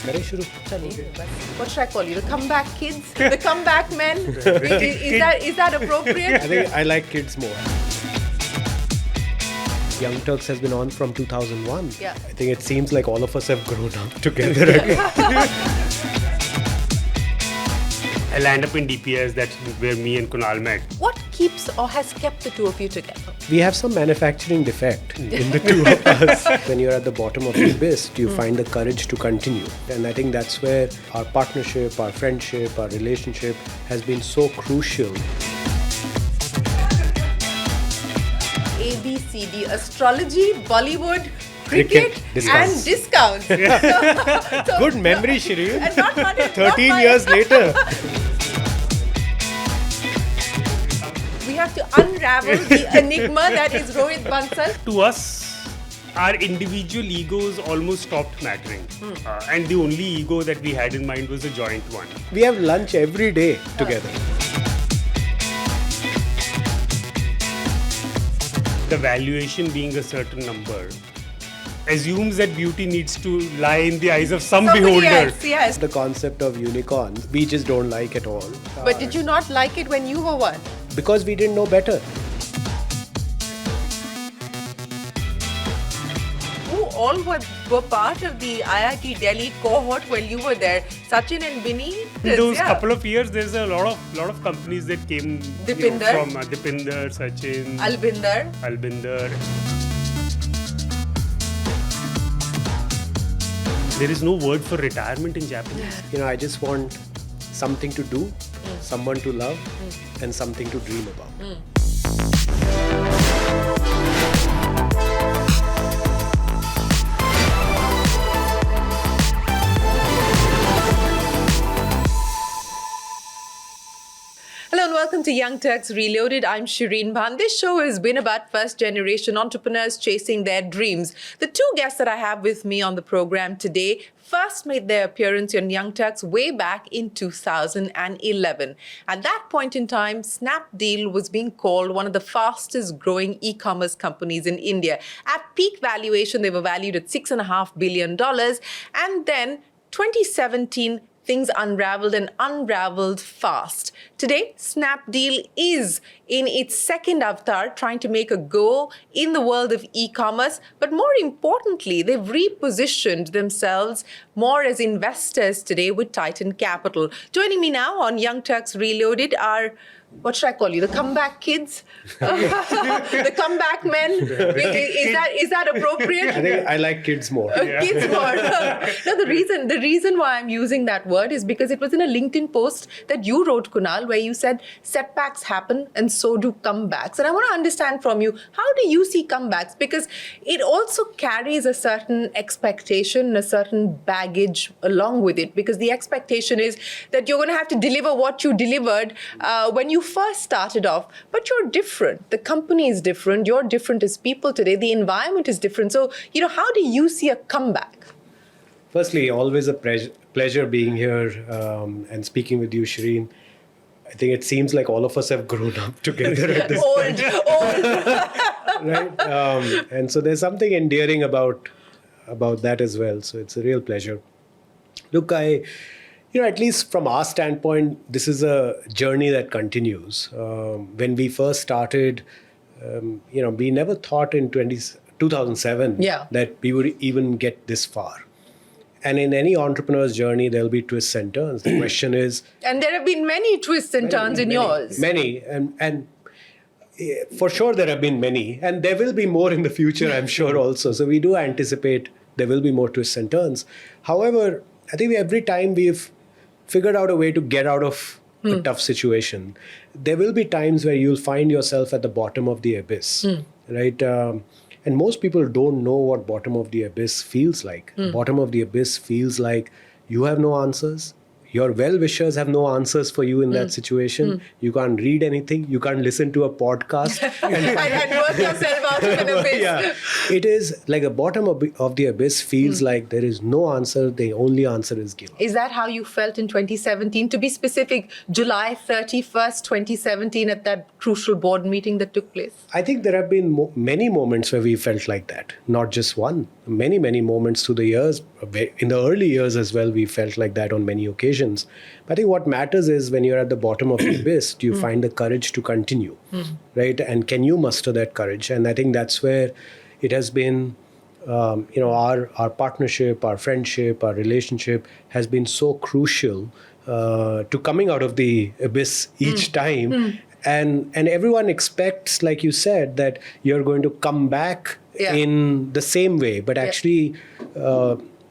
करें शुरू? चलिए, what should I call you? The comeback kids? The comeback men? Is that appropriate? I think I like kids more. Young Turks has been on from 2001. Yeah. I think it seems like all of us have grown up together again. I land up in DPS, that's where me and Kunal met. What keeps or has kept the two of you together? We have some manufacturing defect in the two of us. When you're at the bottom of the abyss, you find the courage to continue. And I think that's where our partnership, our friendship, our relationship has been so crucial. ABCD, astrology, Bollywood, cricket discounts. and discounts. So, Good memory, Shereen. and not money. 13 years later. We have to unravel the enigma that is Rohit Bansal. To us, our individual egos almost stopped mattering. And the only ego that we had in mind was a joint one. We have lunch every day together. The valuation being a certain number assumes that beauty needs to lie in the eyes of some beholder. Else, yes. The concept of unicorns, we just don't like at all. But did you not like it when you were one? Because we didn't know better. Who all were part of the IIT Delhi cohort while you were there? Sachin and Binny? In those couple of years, there's a lot of companies that came Dipinder. from Dipinder, Sachin, Albinder. There is no word for retirement in Japanese. I just want something to do, someone to love, and something to dream about. Hello and welcome to Young Turks Reloaded. I'm Shereen Bhan. This show has been about first-generation entrepreneurs chasing their dreams. The two guests that I have with me on the program today first made their appearance on Young Turks way back in 2011. At that point in time, Snapdeal was being called one of the fastest growing e-commerce companies in India. At peak valuation, they were valued at $6.5 billion. And then 2017, things unraveled fast. Today, Snapdeal is in its second avatar, trying to make a go in the world of e-commerce. But more importantly, they've repositioned themselves more as investors today with Titan Capital. Joining me now on Young Turks Reloaded are, what should I call you? The comeback kids? The comeback men? Is that appropriate? I think I like kids more. Kids more. No, the reason why I'm using that word is because it was in a LinkedIn post that you wrote, Kunal, where you said setbacks happen and so do comebacks. And I want to understand from you, how do you see comebacks? Because it also carries a certain expectation, a certain baggage along with it. Because the expectation is that you're going to have to deliver what you delivered when you first started off. But you're different. The company is different. You're different as people today. The environment is different. So, how do you see a comeback? Firstly, always a pleasure being here and speaking with you, Shereen. I think it seems like all of us have grown up together at this point. Old. Right? And so there's something endearing about that as well. So it's a real pleasure. Look, at least from our standpoint, this is a journey that continues. When we first started, we never thought in 2007 that we would even get this far. And in any entrepreneur's journey, there'll be twists and turns. The question is... And there have been many twists and turns in yours. Many. And for sure there have been many. And there will be more in the future, I'm sure also. So we do anticipate there will be more twists and turns. However, I think every time we've figured out a way to get out of a tough situation, there will be times where you'll find yourself at the bottom of the abyss, right? And most people don't know what bottom of the abyss feels like. Bottom of the abyss feels like you have no answers, your well-wishers have no answers for you in that situation. You can't read anything. You can't listen to a podcast. and work yourself out of an abyss. Yeah. It is like the bottom of the abyss feels like there is no answer. The only answer is give up. Is that how you felt in 2017? To be specific, July 31st, 2017, at that crucial board meeting that took place? I think there have been many moments where we felt like that. Not just one. Many, many moments through the years. In the early years as well, we felt like that on many occasions. But I think what matters is when you're at the bottom of the abyss, do you find the courage to continue, right? And can you muster that courage? And I think that's where it has been, our partnership, our friendship, our relationship has been so crucial to coming out of the abyss each time. And everyone expects, like you said, that you're going to come back in the same way. But actually,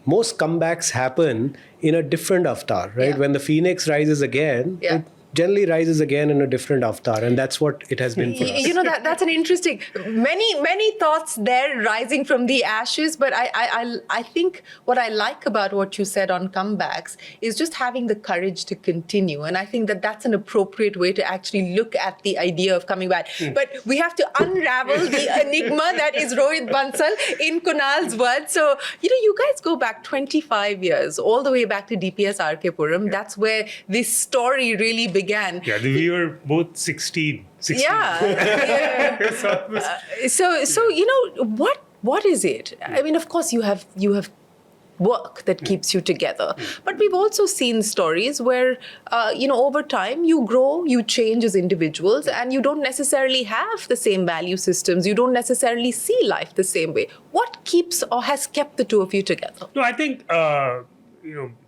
most comebacks happen in a different avatar, right? When the phoenix rises again, it generally rises again in a different avatar, and that's what it has been for us. That's an interesting, many thoughts there rising from the ashes. But I think what I like about what you said on comebacks is just having the courage to continue, and I think that that's an appropriate way to actually look at the idea of coming back. But we have to unravel the enigma that is Rohit Bansal in Kunal's words. So you guys go back 25 years, all the way back to DPS RK Puram. That's where this story really began. Yeah, we were both 16. Yeah. So what is it? I mean, of course you have work that keeps you together, but we've also seen stories where over time you grow, you change as individuals, and you don't necessarily have the same value systems. You don't necessarily see life the same way. What keeps or has kept the two of you together? No, I think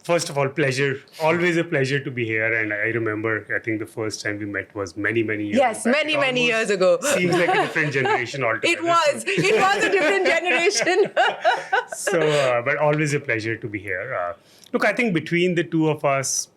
first of all, pleasure. Always a pleasure to be here. And I remember, I think the first time we met was many years Yes, back. many years ago. Seems like a different generation altogether. It was a different generation. But always a pleasure to be here. Look, I think between the two of us,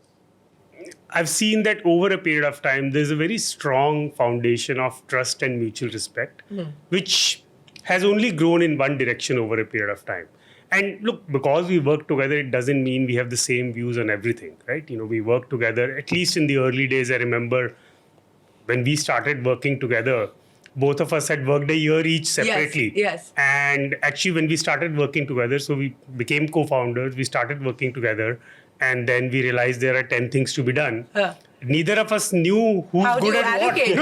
I've seen that over a period of time, there's a very strong foundation of trust and mutual respect, which has only grown in one direction over a period of time. And look, because we work together, it doesn't mean we have the same views on everything, right? We work together, at least in the early days. I remember when we started working together, both of us had worked a year each separately. Yes. And actually, when we started working together, so we became co-founders, we started working together, and then we realized there are 10 things to be done. Neither of us knew who's how good do you at allocate?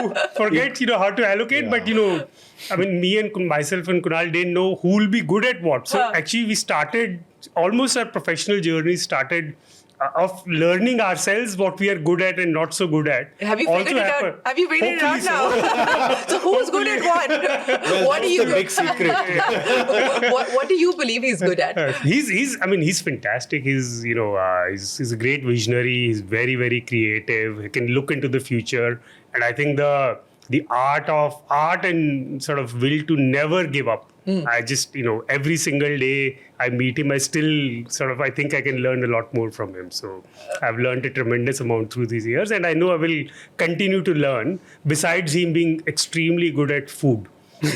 what. Forget how to allocate. But me and myself and Kunal didn't know who will be good at what. So actually, we started almost our professional journey started of learning ourselves what we are good at and not so good at. Have you figured it out? Have you figured it out now? So who's good at what? Well, what do you? the big secret. what do you believe he's good at? He's fantastic. He's a great visionary. He's very creative. He can look into the future, and I think the art and sort of will to never give up. I just, every single day I meet him, I think I can learn a lot more from him. So I've learned a tremendous amount through these years, and I know I will continue to learn, besides him being extremely good at food. You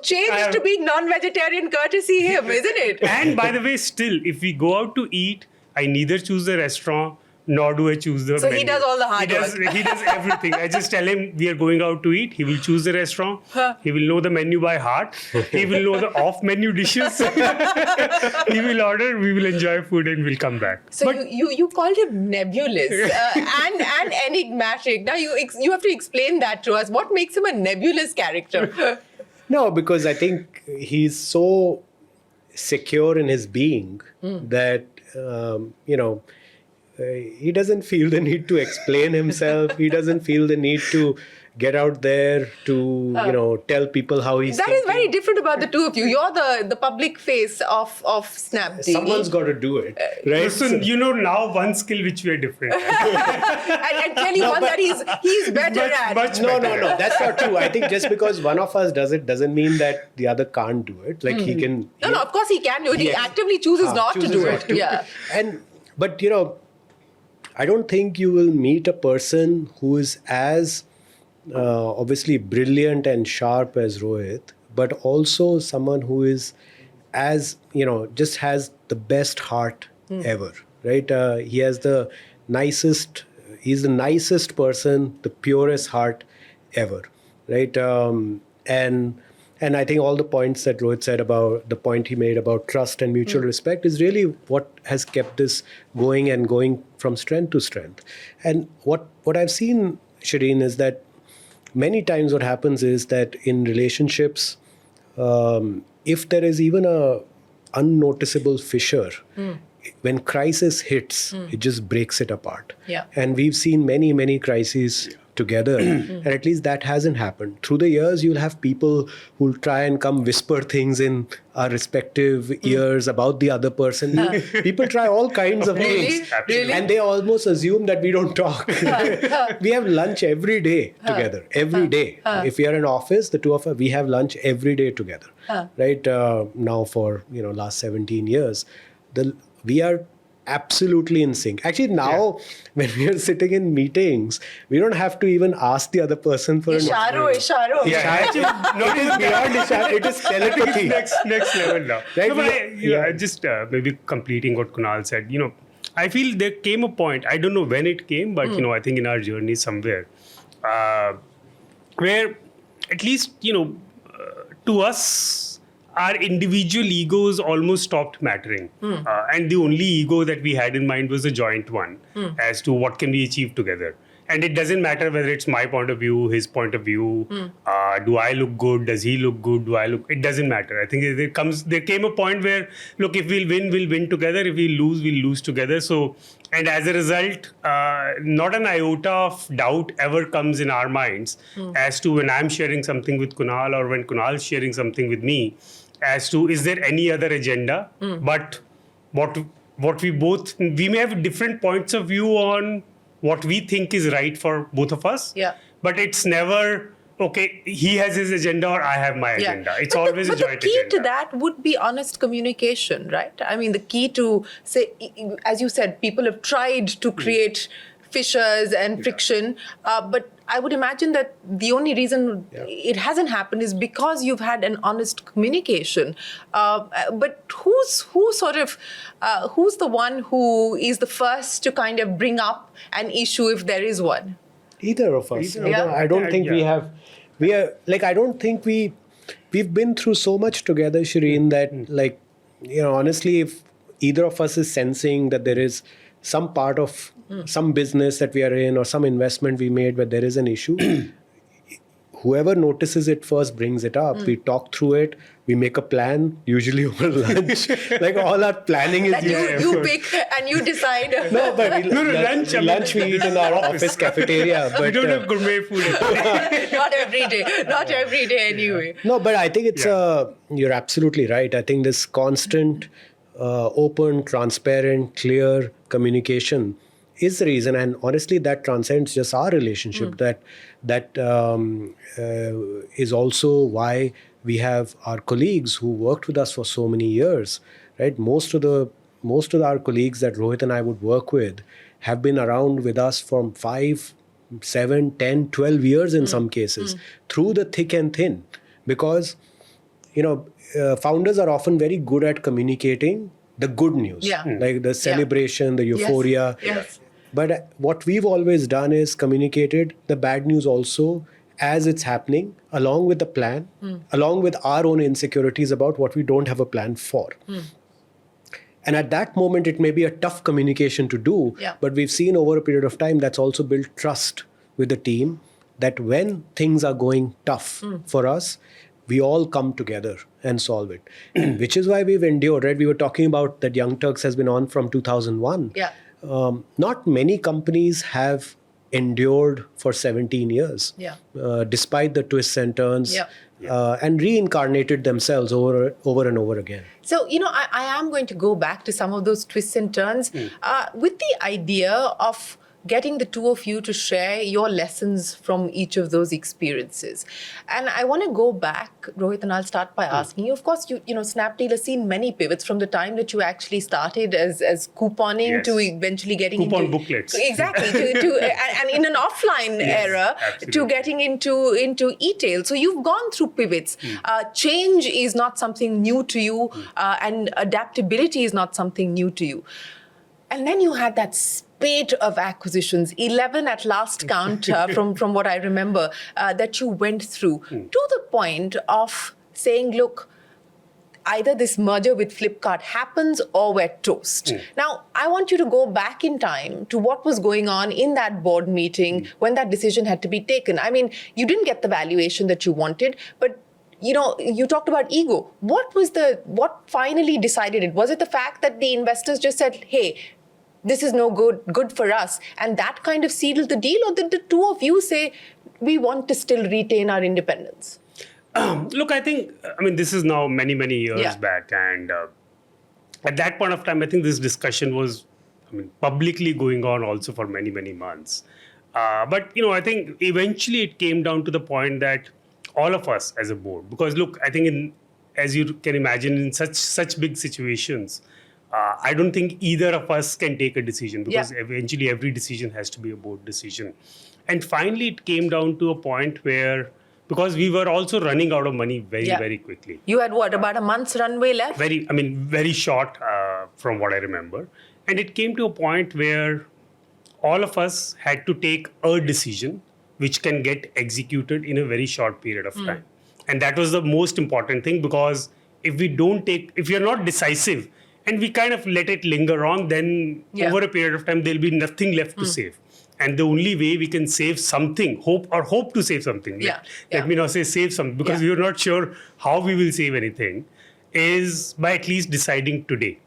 changed to being non-vegetarian courtesy him, isn't it? And by the way, still, if we go out to eat, I neither choose the restaurant nor do I choose the menu. He does all the hard work. He does everything. I just tell him we are going out to eat. He will choose the restaurant. He will know the menu by heart. He will know the off-menu dishes. He will order. We will enjoy food and we'll come back. So you called him nebulous and enigmatic. Now you have to explain that to us. What makes him a nebulous character? No, because I think he's so secure in his being that, he doesn't feel the need to explain himself. He doesn't feel the need to get out there to, tell people how he's thinking. Is very different about the two of you. You're the public face of Snapdeal. Someone's got to do it, right? Listen, now one skill which we are different at. and clearly one that he's better at. No, that's not true. I think just because one of us does it doesn't mean that the other can't do it. Like he can... No, of course he can do it. He actively chooses not to do it. Yeah. But, I don't think you will meet a person who is as obviously brilliant and sharp as Rohit, but also someone who is as just has the best heart ever, right? He's the nicest person, the purest heart ever, right? And I think all the points that Rohit said about the point he made about trust and mutual respect is really what has kept this going from strength to strength. And what I've seen, Shereen, is that many times what happens is that in relationships, if there is even a unnoticeable fissure, when crisis hits, it just breaks it apart. Yeah. And we've seen many crises together, and at least that hasn't happened. Through the years, you'll have people who'll try and come whisper things in our respective ears about the other person. People try all kinds of things, Really? and they almost assume that we don't talk. We have lunch every day together, every day. If we are in office, the two of us, we have lunch every day together, right? Now for last 17 years, we are absolutely in sync. Actually, now when we are sitting in meetings, we don't have to even ask the other person for Isharo. Yeah, actually, It is beyond ishara. It is telepathy. next level now. Right? No, but I just maybe completing what Kunal said. I feel there came a point. I don't know when it came, but I think in our journey somewhere, where at least to us, our individual egos almost stopped mattering. And the only ego that we had in mind was a joint one as to what can we achieve together. And it doesn't matter whether it's my point of view, his point of view, do I look good, does he look good, it doesn't matter. I think there came a point where, look, if we'll win together, if we'll lose together. So, and as a result, not an iota of doubt ever comes in our minds as to when I'm sharing something with Kunal or when Kunal's sharing something with me, as to is there any other agenda, but what we may have different points of view on what we think is right for both of us. Yeah. But it's never, okay, he has his agenda or I have my agenda. It's always a joint agenda. But the key to that would be honest communication, right? I mean, the key to, say, as you said, people have tried to create fissures and friction, but I would imagine that the only reason it hasn't happened is because you've had an honest communication. But who's the one who is the first to kind of bring up an issue if there is one? Either of us. I don't think I don't think we've been through so much together, Shereen, that honestly, if either of us is sensing that there is some part of some business that we are in or some investment we made where there is an issue, whoever notices it first brings it up. We talk through it. We make a plan, usually over lunch. All our planning is... You pick and you decide. Lunch we eat in our office cafeteria. But, we don't have gourmet food. Not every day. Not every day anyway. No, but I think it's... you're absolutely right. I think this constant, open, transparent, clear communication is the reason, and honestly that transcends just our relationship. That is also why we have our colleagues who worked with us for so many years, right? Most of our colleagues that Rohit and I would work with have been around with us from 5, 7, 10, 12 years in some cases, through the thick and thin, because founders are often very good at communicating the good news, like the celebration, the euphoria. Yes. But what we've always done is communicated the bad news also as it's happening, along with the plan, along with our own insecurities about what we don't have a plan for. And at that moment, it may be a tough communication to do, but we've seen over a period of time that's also built trust with the team, that when things are going tough for us, we all come together and solve it. Which is why we've endured, right? We were talking about that Young Turks has been on from 2001. Yeah. Not many companies have endured for 17 years, despite the twists and turns, and reincarnated themselves over and over again. So, I am going to go back to some of those twists and turns with the idea of getting the two of you to share your lessons from each of those experiences. And I want to go back, Rohit, and I'll start by asking you. Of course, you know, Snapdeal has seen many pivots from the time that you actually started as couponing to eventually getting coupon into booklets. Exactly, and in an offline era absolutely. to getting into e-tail. So you've gone through pivots. Change is not something new to you, and adaptability is not something new to you. And then you had that spate of acquisitions, 11 at last count from what I remember, that you went through to the point of saying, look, either this merger with Flipkart happens or we're toast. Now, I want you to go back in time to what was going on in that board meeting when that decision had to be taken. I mean, you didn't get the valuation that you wanted, but you know, you talked about ego. What finally decided it? Was it the fact that the investors just said, hey, this is no good for us, and that kind of sealed the deal? Or did the two of you say, we want to still retain our independence? Look, I think, this is now many, many years back. And at that point of time, I think this discussion was, publicly going on also for many, many months. But, I think eventually it came down to the point that all of us as a board, because look, I think as you can imagine, in such big situations, I don't think either of us can take a decision, because eventually every decision has to be a board decision. And finally, it came down to a point where, because we were also running out of money very quickly. You had what, about a month's runway left? Very short from what I remember. And it came to a point where all of us had to take a decision which can get executed in a very short period of time. And that was the most important thing, because if you're not decisive and we kind of let it linger on, then over a period of time, there'll be nothing left to save. And the only way we can save something, hope to save something, let me not say save something, because we're not sure how we will save anything, is by at least deciding today.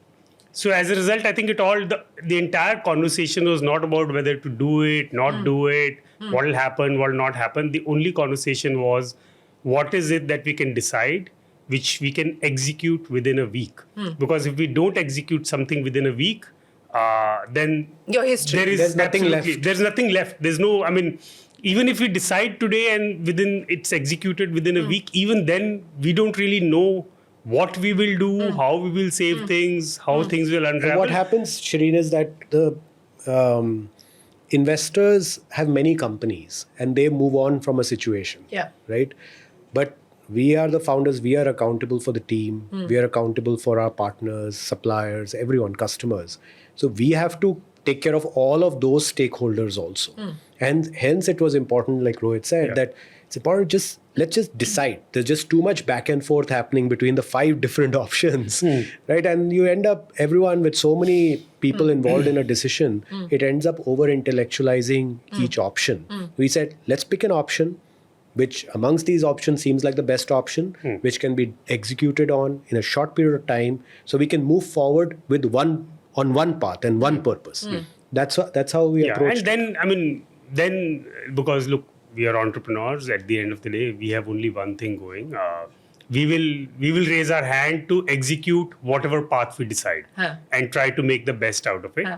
So as a result, I think the entire conversation was not about whether to do it, not do it, what will happen, what will not happen. The only conversation was, what is it that we can decide, which we can execute within a week? Because if we don't execute something within a week, then your history. There's nothing left. There's nothing left. There's no, even if we decide today and it's executed within a week, even then we don't really know what we will do, how we will save things, how things will unravel. And what happens, Shereen, is that the investors have many companies and they move on from a situation. Right? But we are the founders, we are accountable for the team, we are accountable for our partners, suppliers, everyone, customers. So we have to take care of all of those stakeholders also. And hence it was important, like Rohit said, that it's important, let's just decide. There's just too much back and forth happening between the 5 different options, right? And you end up, everyone with so many people involved in a decision, it ends up over-intellectualizing each option. We said, let's pick an option, which amongst these options seems like the best option, which can be executed on in a short period of time, so we can move forward with one path and one purpose. That's how we approach it. And then because look, we are entrepreneurs. At the end of the day, we have only one thing going. We will raise our hand to execute whatever path we decide and try to make the best out of it,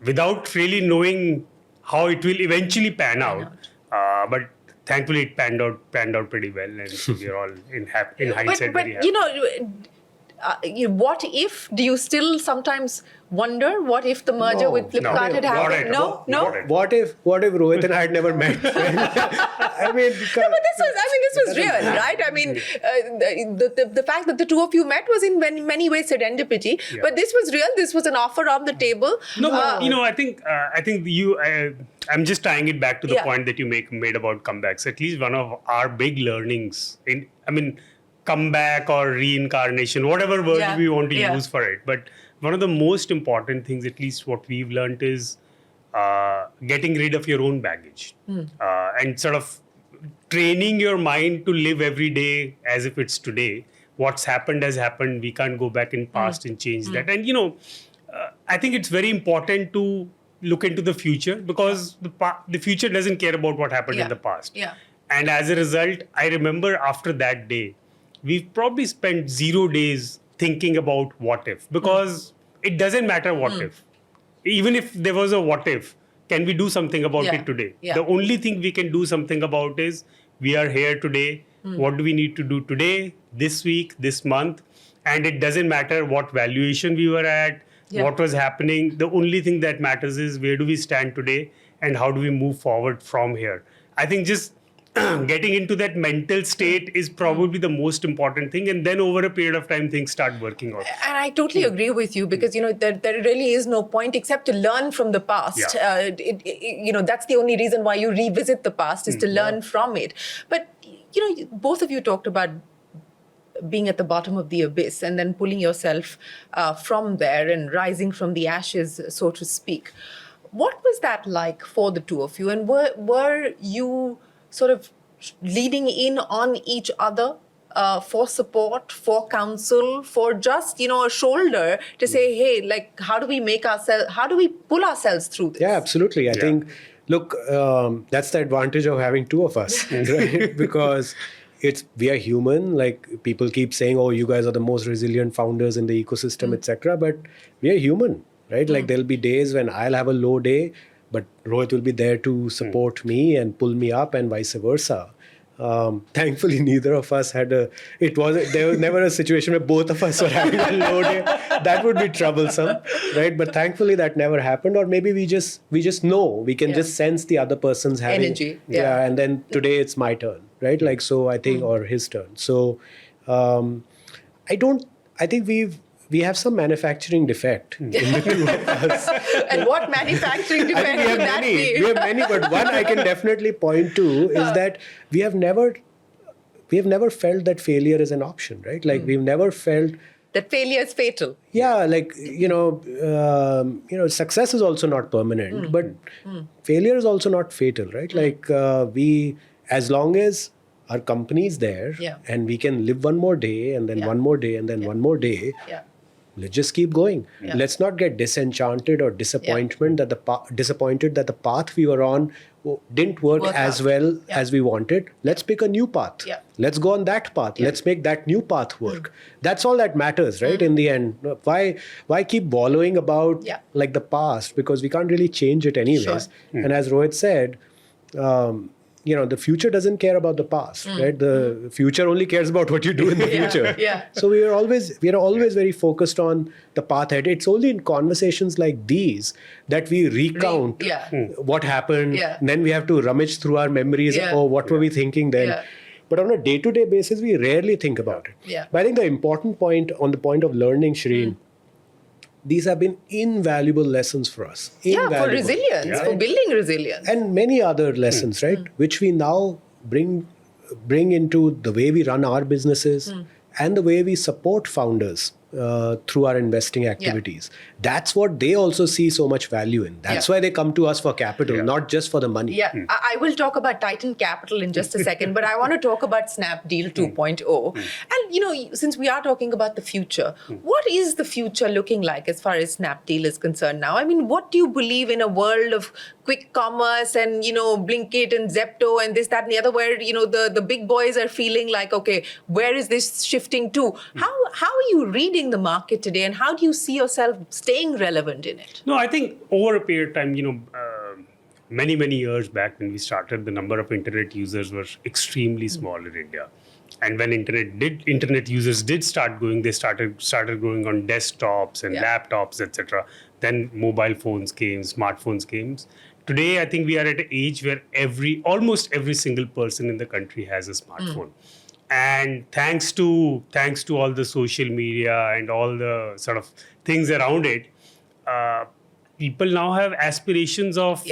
without really knowing how it will eventually pan out. But thankfully, it panned out pretty well, and so we are all in hindsight very happy. What if? Do you still sometimes wonder what if the merger with Flipkart had happened? No. What if Rohit and I had never met? But this was real, right? The fact that the two of you met was in many ways serendipity. But this was real. This was an offer on the table. I think I'm just tying it back to the point that you made about comebacks. At least one of our big learnings comeback or reincarnation, whatever word we want to use for it. But one of the most important things, at least what we've learned, is getting rid of your own baggage and sort of training your mind to live every day as if it's today. What's happened has happened. We can't go back in past and change that. And, I think it's very important to look into the future, because the future doesn't care about what happened in the past. And as a result, I remember after that day, we've probably spent 0 days thinking about what if, because it doesn't matter what if. Even if there was a what if, can we do something about it today? The only thing we can do something about is we are here today. What do we need to do today, this week, this month? And it doesn't matter what valuation we were at, what was happening. The only thing that matters is where do we stand today and how do we move forward from here. I think just getting into that mental state is probably the most important thing, and then over a period of time things start working out. And I totally agree with you, because there really is no point except to learn from the past. That's the only reason why you revisit the past, is to learn from it. But both of you talked about being at the bottom of the abyss and then pulling yourself from there and rising from the ashes, so to speak. What was that like for the two of you? And were you sort of leading in on each other for support, for counsel, for just, a shoulder to say, hey, like, how do we pull ourselves through this? Yeah, absolutely. I think, look, that's the advantage of having two of us, right? Because we are human. Like, people keep saying, oh, you guys are the most resilient founders in the ecosystem, etc. But we are human, right? Like, there'll be days when I'll have a low day, but Rohit will be there to support me and pull me up, and vice versa. Thankfully, neither of us there was never a situation where both of us were having a low day. That would be troublesome, right? But thankfully that never happened. Or maybe we just know, we can just sense the other person's having energy. And then today it's my turn, right? Like, so I think, or his turn. So I think we have some manufacturing defect in the two of us. And what manufacturing defect would that be? We have many, but one I can definitely point to is that we have never felt that failure is an option, right? Like, we've never felt that failure is fatal. Yeah, like, success is also not permanent, but failure is also not fatal, right? Like, as long as our company is there and we can live one more day and then one more day and then one more day, let's just keep going. Let's not get disenchanted or disappointed that the path we were on didn't work as well as we wanted. Let's pick a new path. Let's go on that path. Let's make that new path work. That's all that matters, right? In the end, why keep wallowing about like the past, because we can't really change it anyways. And as Rohit said, the future doesn't care about the past, right? The future only cares about what you do in the future. So we are always very focused on the path ahead. It's only in conversations like these that we recount what happened. And then we have to rummage through our memories. Oh, what were we thinking then? But on a day-to-day basis, we rarely think about it. But I think the important point, on the point of learning, Shereen, these have been invaluable lessons for us. For resilience, for building resilience. And many other lessons, right? Which we now bring into the way we run our businesses and the way we support founders through our investing activities. That's what they also see so much value in. That's why they come to us for capital, not just for the money. I will talk about Titan Capital in just a second, but I want to talk about Snapdeal 2.0. And, since we are talking about the future, what is the future looking like as far as Snapdeal is concerned now? I mean, what do you believe in a world of quick commerce and, Blinkit and Zepto and this, that, and the other, where, the big boys are feeling like, okay, where is this shifting to? How are you reading the market today, and how do you see yourself staying relevant in it? No, I think over a period of time, many years back when we started, the number of internet users were extremely small in India. And when internet users did start going, they started going on desktops and laptops, etc. Then mobile phones came, smartphones came. Today, I think we are at an age where almost every single person in the country has a smartphone. And thanks to all the social media and all the sort of things around it, people now have aspirations of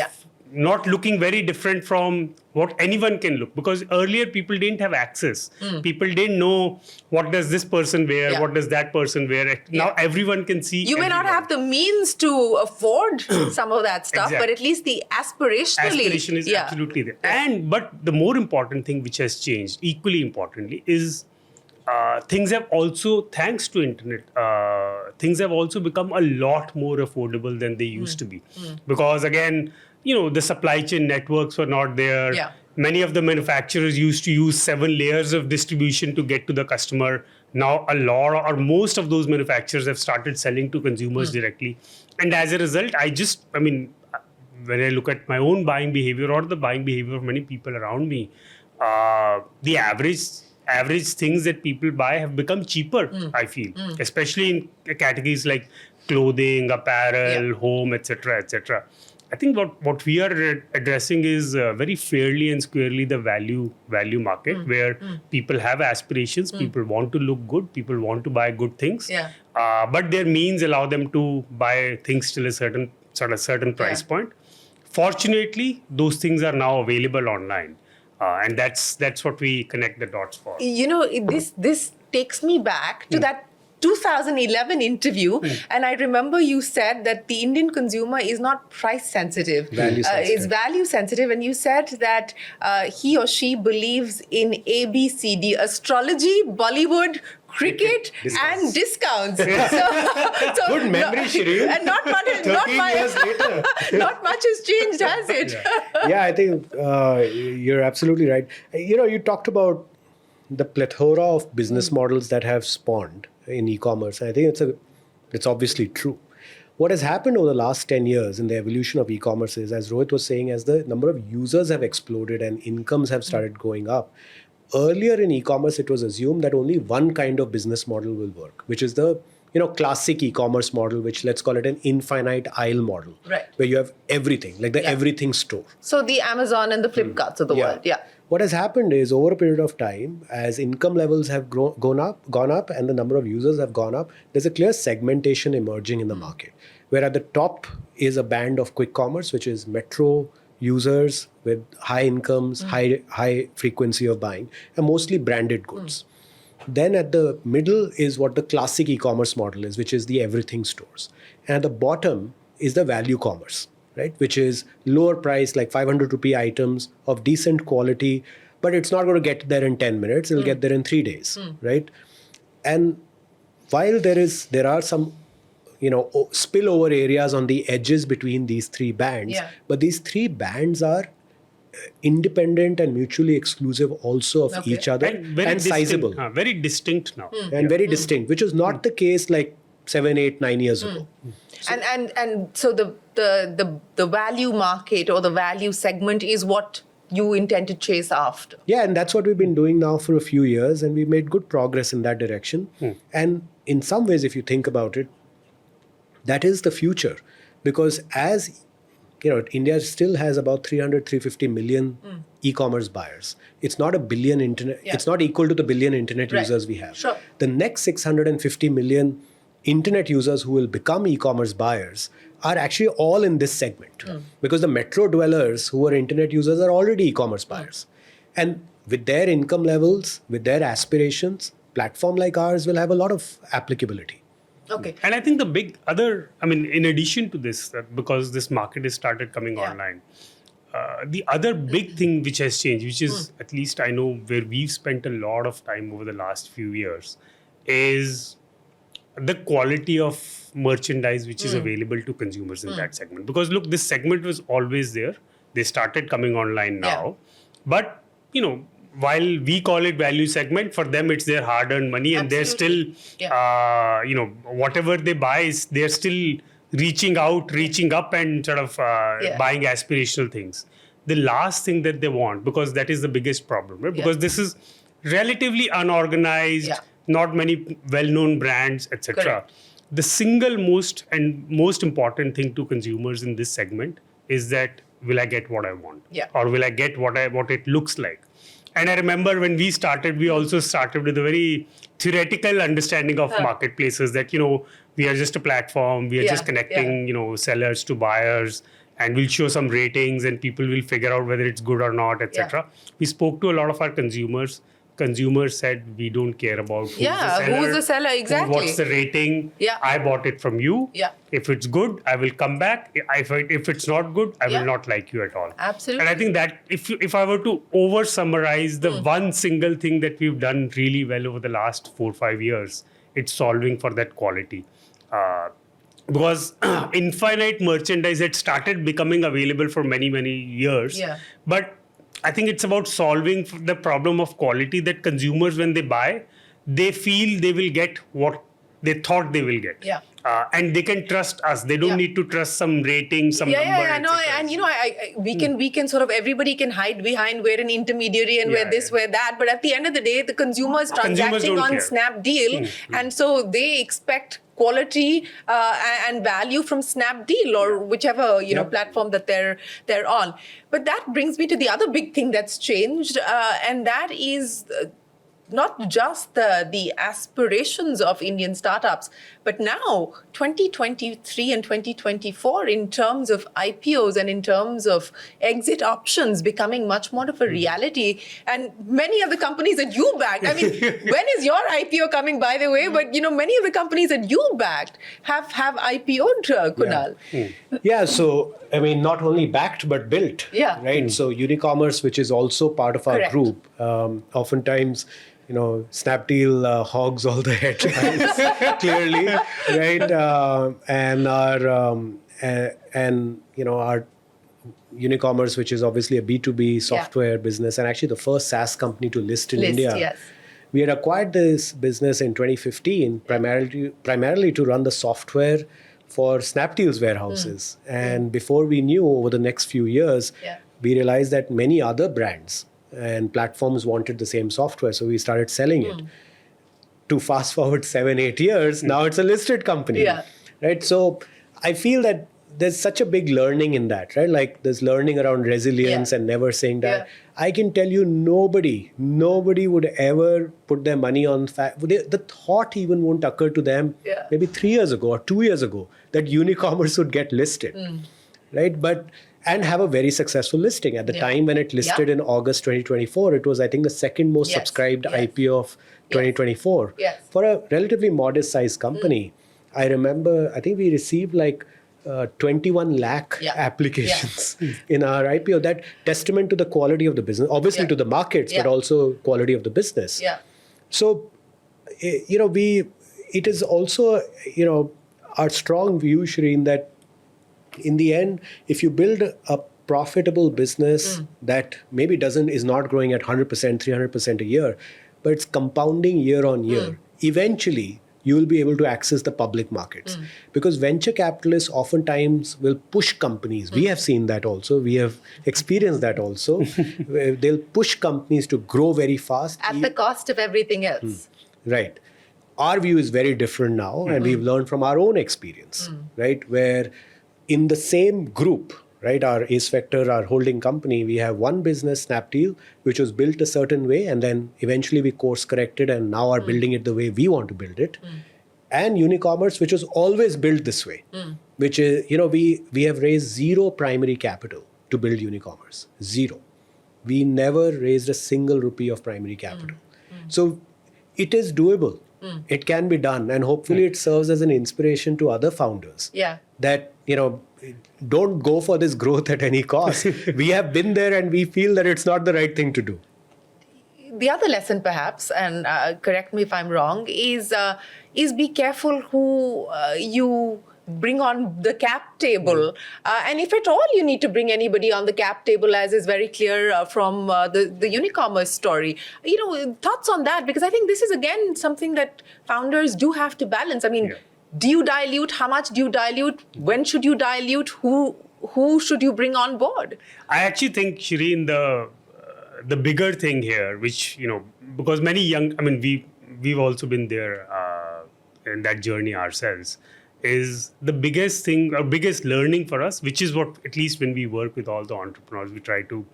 not looking very different from what anyone can look. Because earlier people didn't have access. People didn't know what does this person wear, what does that person wear. Now everyone can see. You may not have the means to afford some of that stuff, but at least the aspiration is absolutely there. But the more important thing which has changed, equally importantly, is things have also, thanks to internet, things have also become a lot more affordable than they used to be. Because again, the supply chain networks were not there. Many of the manufacturers used to use 7 layers of distribution to get to the customer. Now a lot or most of those manufacturers have started selling to consumers directly. And as a result, when I look at my own buying behavior or the buying behavior of many people around me, the average things that people buy have become cheaper, I feel, especially in categories like clothing, apparel, home, etc., etc. I think what we are addressing is very fairly and squarely the value market, where people have aspirations, people want to look good, people want to buy good things, but their means allow them to buy things till a certain price point. Fortunately, those things are now available online, and that's what we connect the dots for. This takes me back to that 2011 interview, and I remember you said that the Indian consumer is not price sensitive, it's value sensitive, and you said that he or she believes in ABCD: astrology, Bollywood, cricket, and discounts. Good memory, Shereen. And not much has changed, has it? Yeah, I think you're absolutely right. You talked about the plethora of business models that have spawned in e-commerce. I think it's obviously true. What has happened over the last 10 years in the evolution of e-commerce is, as Rohit was saying, as the number of users have exploded and incomes have started going up. Earlier in e-commerce, it was assumed that only one kind of business model will work, which is the classic e-commerce model, which let's call it an infinite aisle model, right, where you have everything, like the everything store. So the Amazon and the Flipkarts of the world. What has happened is, over a period of time, as income levels have gone up and the number of users have gone up, there's a clear segmentation emerging in the market, where at the top is a band of quick commerce, which is metro users with high incomes, high frequency of buying, and mostly branded goods. Then at the middle is what the classic e-commerce model is, which is the everything stores. And at the bottom is the value commerce, right? Which is lower price, like 500 rupee items of decent quality, but it's not going to get there in 10 minutes. It'll get there in 3 days, right? And while there are some, spillover areas on the edges between these three bands, but these three bands are independent and mutually exclusive also of each other, and sizable. Very distinct now. And very distinct, which was not the case like 7, 8, 9 years ago. And so the value market or the value segment is what you intend to chase after. Yeah, and that's what we've been doing now for a few years, and we've made good progress in that direction. And in some ways, if you think about it, that is the future, because as India still has about 350 million e-commerce buyers. It's not a billion internet. It's not equal to the billion internet users we have. Sure. The next 650 million internet users who will become e-commerce buyers are actually all in this segment, because the metro dwellers who are internet users are already e-commerce buyers. And with their income levels, with their aspirations, platform like ours will have a lot of applicability. Okay. And I think the big other, in addition to this, because this market has started coming online, the other big thing which has changed, which is at least I know where we've spent a lot of time over the last few years, is the quality of merchandise which is available to consumers in that segment. Because look, this segment was always there. They started coming online now. But, while we call it value segment, for them it's their hard-earned money, and they're still, whatever they buy, they're still reaching up and sort of buying aspirational things. The last thing that they want, because that is the biggest problem, right? Because this is relatively unorganized, not many well-known brands, etc. The single most important thing to consumers in this segment is that, will I get what I want? Or will I get what it looks like? And I remember when we started, we also started with a very theoretical understanding of marketplaces, that, we are just a platform, we are just connecting, sellers to buyers, and we'll show some ratings and people will figure out whether it's good or not, etc. We spoke to a lot of our consumers. Consumers said, we don't care about who's the seller, exactly. What's the rating? I bought it from you. If it's good, I will come back. If it's not good, I will not like you at all. Absolutely. And I think that if I were to over summarize the one single thing that we've done really well over the last 4 or 5 years, it's solving for that quality. Because infinite merchandise had started becoming available for many, many years. But I think it's about solving the problem of quality, that consumers, when they buy, they feel they will get what they thought they will get. Yeah. And they can trust us. They don't need to trust some rating, some number. I know. etc. And we can sort of, everybody can hide behind we're an intermediary and we're this, we're that. But at the end of the day, the consumer is transacting on care. Snapdeal, and so they expect quality and value from Snapdeal or whichever platform that they're on. But that brings me to the other big thing that's changed, and that is not just the aspirations of Indian startups, but now 2023 and 2024 in terms of IPOs and in terms of exit options becoming much more of a reality. And many of the companies that you backed, I mean, when is your IPO coming, by the way? But, many of the companies that you backed have IPO'd, Kunal. Yeah, so, I mean, not only backed, but built. Yeah. Right? So Unicommerce, which is also part of our Correct. group, oftentimes, Snapdeal hogs all the headlines clearly, right? And our Unicommerce, which is obviously a B2B software business, and actually the first SaaS company to list in India. Yes. We had acquired this business in 2015, primarily to run the software for Snapdeal's warehouses. And before we knew, over the next few years, we realized that many other brands and platforms wanted the same software. So we started selling it. To fast forward 7-8 years, now it's a listed company. Right? So I feel that there's such a big learning in that, right? Like there's learning around resilience and never saying that. I can tell you nobody would ever put their money on the thought even won't occur to them maybe 3 years ago or 2 years ago that Unicommerce would get listed, right? And have a very successful listing. At the time when it listed in August 2024, it was, I think, the second most subscribed IPO of 2024. For a relatively modest sized company, I remember, I think we received like 21 lakh applications in our IPO. That testament to the quality of the business, obviously to the markets, but also quality of the business. So, it is also, our strong view, Shereen, that in the end, if you build a profitable business that maybe is not growing at 100%, 300% a year, but it's compounding year on year, eventually you will be able to access the public markets. Because venture capitalists oftentimes will push companies. We have seen that also. We have experienced that also. They'll push companies to grow very fast. At the cost of everything else. Right. Our view is very different now, and we've learned from our own experience, right? Where in the same group, right, our Ace Vector, our holding company, we have one business, Snapdeal, which was built a certain way, and then eventually we course corrected and now are building it the way we want to build it. And Unicommerce, which was always built this way, which is, we have raised zero primary capital to build Unicommerce. Zero. We never raised a single rupee of primary capital. So it is doable. It can be done. And hopefully it serves as an inspiration to other founders. That, don't go for this growth at any cost. We have been there and we feel that it's not the right thing to do. The other lesson, perhaps, and correct me if I'm wrong, is be careful who you bring on the cap table. And if at all you need to bring anybody on the cap table, as is very clear from the Unicommerce story. Thoughts on that? Because I think this is, again, something that founders do have to balance. I mean, do you dilute? How much do you dilute? When should you dilute? Who should you bring on board? I actually think, Shereen, the bigger thing here, which, because many we've also been there in that journey ourselves, is the biggest thing, or biggest learning for us, which is what, at least when we work with all the entrepreneurs, we try to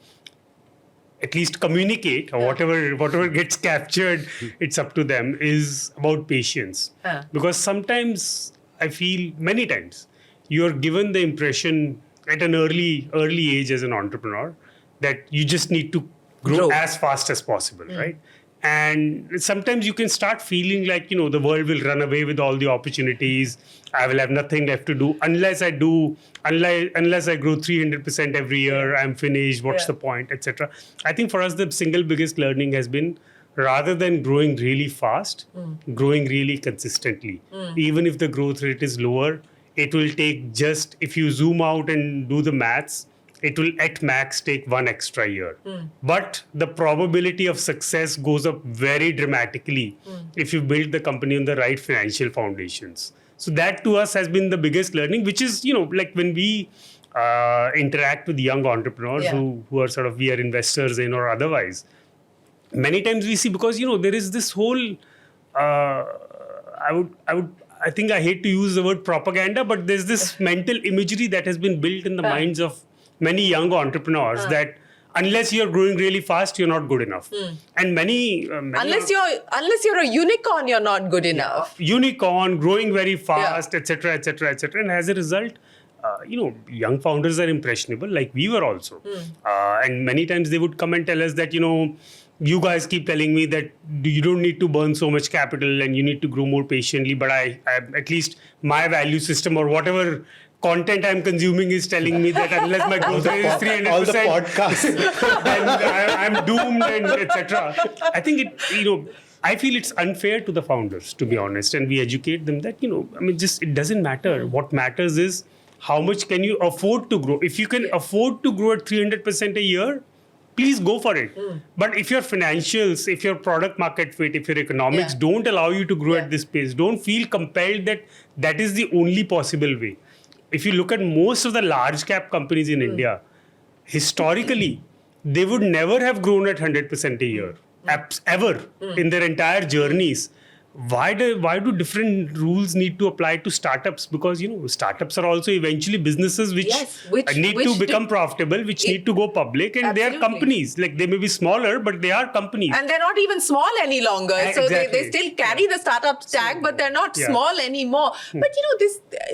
at least communicate, or whatever gets captured, it's up to them, is about patience. Because sometimes, I feel many times, you're given the impression at an early age as an entrepreneur that you just need to grow as fast as possible, right? And sometimes you can start feeling like, the world will run away with all the opportunities. I will have nothing left to do unless I grow 300% every year. I'm finished. What's the point, etc. I think for us, the single biggest learning has been, rather than growing really fast, growing really consistently. Even if the growth rate is lower, it will take just, if you zoom out and do the maths, it will at max take 1 extra year. But the probability of success goes up very dramatically if you build the company on the right financial foundations. So that to us has been the biggest learning, which is, like when we interact with young entrepreneurs who are sort of, we are investors in or otherwise, many times we see, because, there is this whole, I think I hate to use the word propaganda, but there's this mental imagery that has been built in the minds of many young entrepreneurs that unless you're growing really fast, you're not good enough. And many unless you're a unicorn, you're not good enough. Unicorn, growing very fast, etc., etc., etc. And as a result, young founders are impressionable, like we were also. And many times they would come and tell us that, you guys keep telling me that you don't need to burn so much capital and you need to grow more patiently, but I at least my value system or whatever content I'm consuming is telling me that unless my growth rate is 300%, all the podcasts, then I'm doomed, and etc. I think I feel it's unfair to the founders, to be honest, and we educate them that, it doesn't matter. What matters is how much can you afford to grow. If you can afford to grow at 300% a year, please go for it. But if your financials, if your product market fit, if your economics don't allow you to grow at this pace, don't feel compelled that that is the only possible way. If you look at most of the large cap companies in India, historically, they would never have grown at 100% a year, ever, in their entire journeys. Why do different rules need to apply to startups? Because, startups are also eventually businesses which need to become profitable, which need to go public, and they are companies. Like, they may be smaller, but they are companies. And they're not even small any longer. So they still carry the startup tag, but they're not small anymore. But,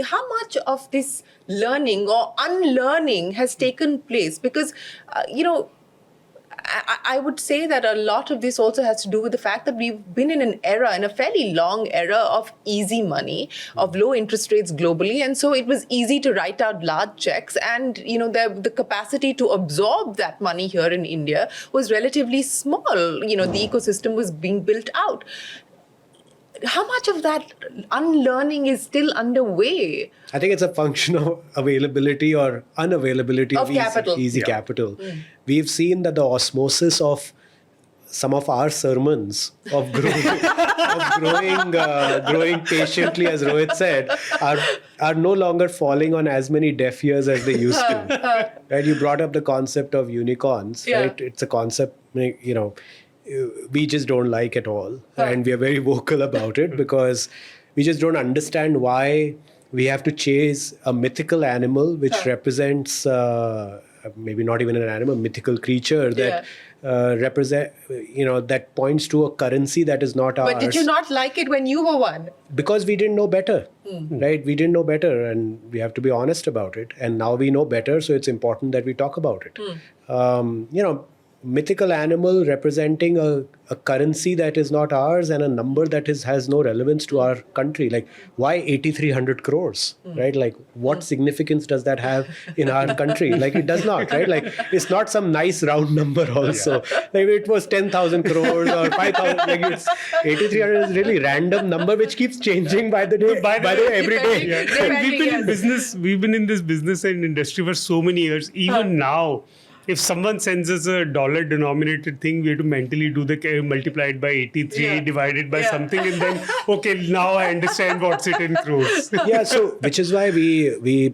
how much of this learning or unlearning has taken place? Because, I would say that a lot of this also has to do with the fact that we've been in a fairly long era of easy money, of low interest rates globally. And so it was easy to write out large checks. And, the capacity to absorb that money here in India was relatively small. The ecosystem was being built out. How much of that unlearning is still underway? I think it's a function of availability or unavailability of easy capital. We've seen that the osmosis of some of our sermons of growing patiently, as Rohit said, are no longer falling on as many deaf ears as they used to. Right? You brought up the concept of unicorns. Right? It's a concept, we just don't like at all. And we are very vocal about it because we just don't understand why we have to chase a mythical animal which represents, maybe not even an animal, mythical creature that that points to a currency that is not ours. But did you not like it when you were one? Because we didn't know better, right? We didn't know better, and we have to be honest about it. And now we know better, so it's important that we talk about it. Mythical animal representing a currency that is not ours and a number that has no relevance to our country. Like, why 8,300 crores, right? Like, what significance does that have in our country? Like, it does not, right? Like, it's not some nice round number also. Like, it was 10,000 crores or 5,000. Like, it's 8,300 is a really random number which keeps changing by the day, every day. We've been in this business and industry for so many years. Even now, if someone sends us a dollar-denominated thing, we have to mentally do the multiply it by 83 divided by something, and then, okay, now I understand what's it in crores. So which is why we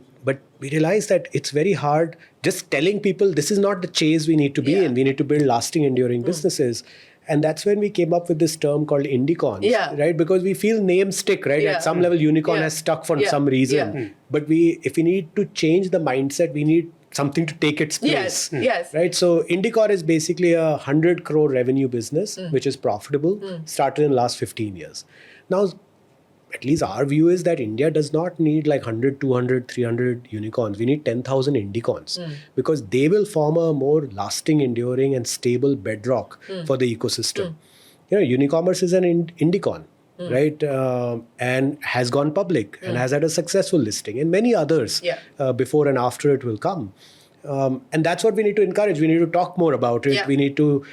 realize that it's very hard just telling people this is not the chase we need to be in. We need to build lasting, enduring businesses. And that's when we came up with this term called Indicorns, right? Because we feel names stick, right? At some level, unicorn has stuck for some reason. But if we need to change the mindset, we need something to take its place. Right? So Indicorn is basically a 100 crore revenue business, which is profitable, started in the last 15 years. Now, at least our view is that India does not need like 100, 200, 300 unicorns. We need 10,000 Indicorns because they will form a more lasting, enduring and stable bedrock for the ecosystem. Unicommerce is an Indicorn. Right, and has gone public and has had a successful listing, and many others before and after it will come. And that's what we need to encourage. We need to talk more about it. We need to,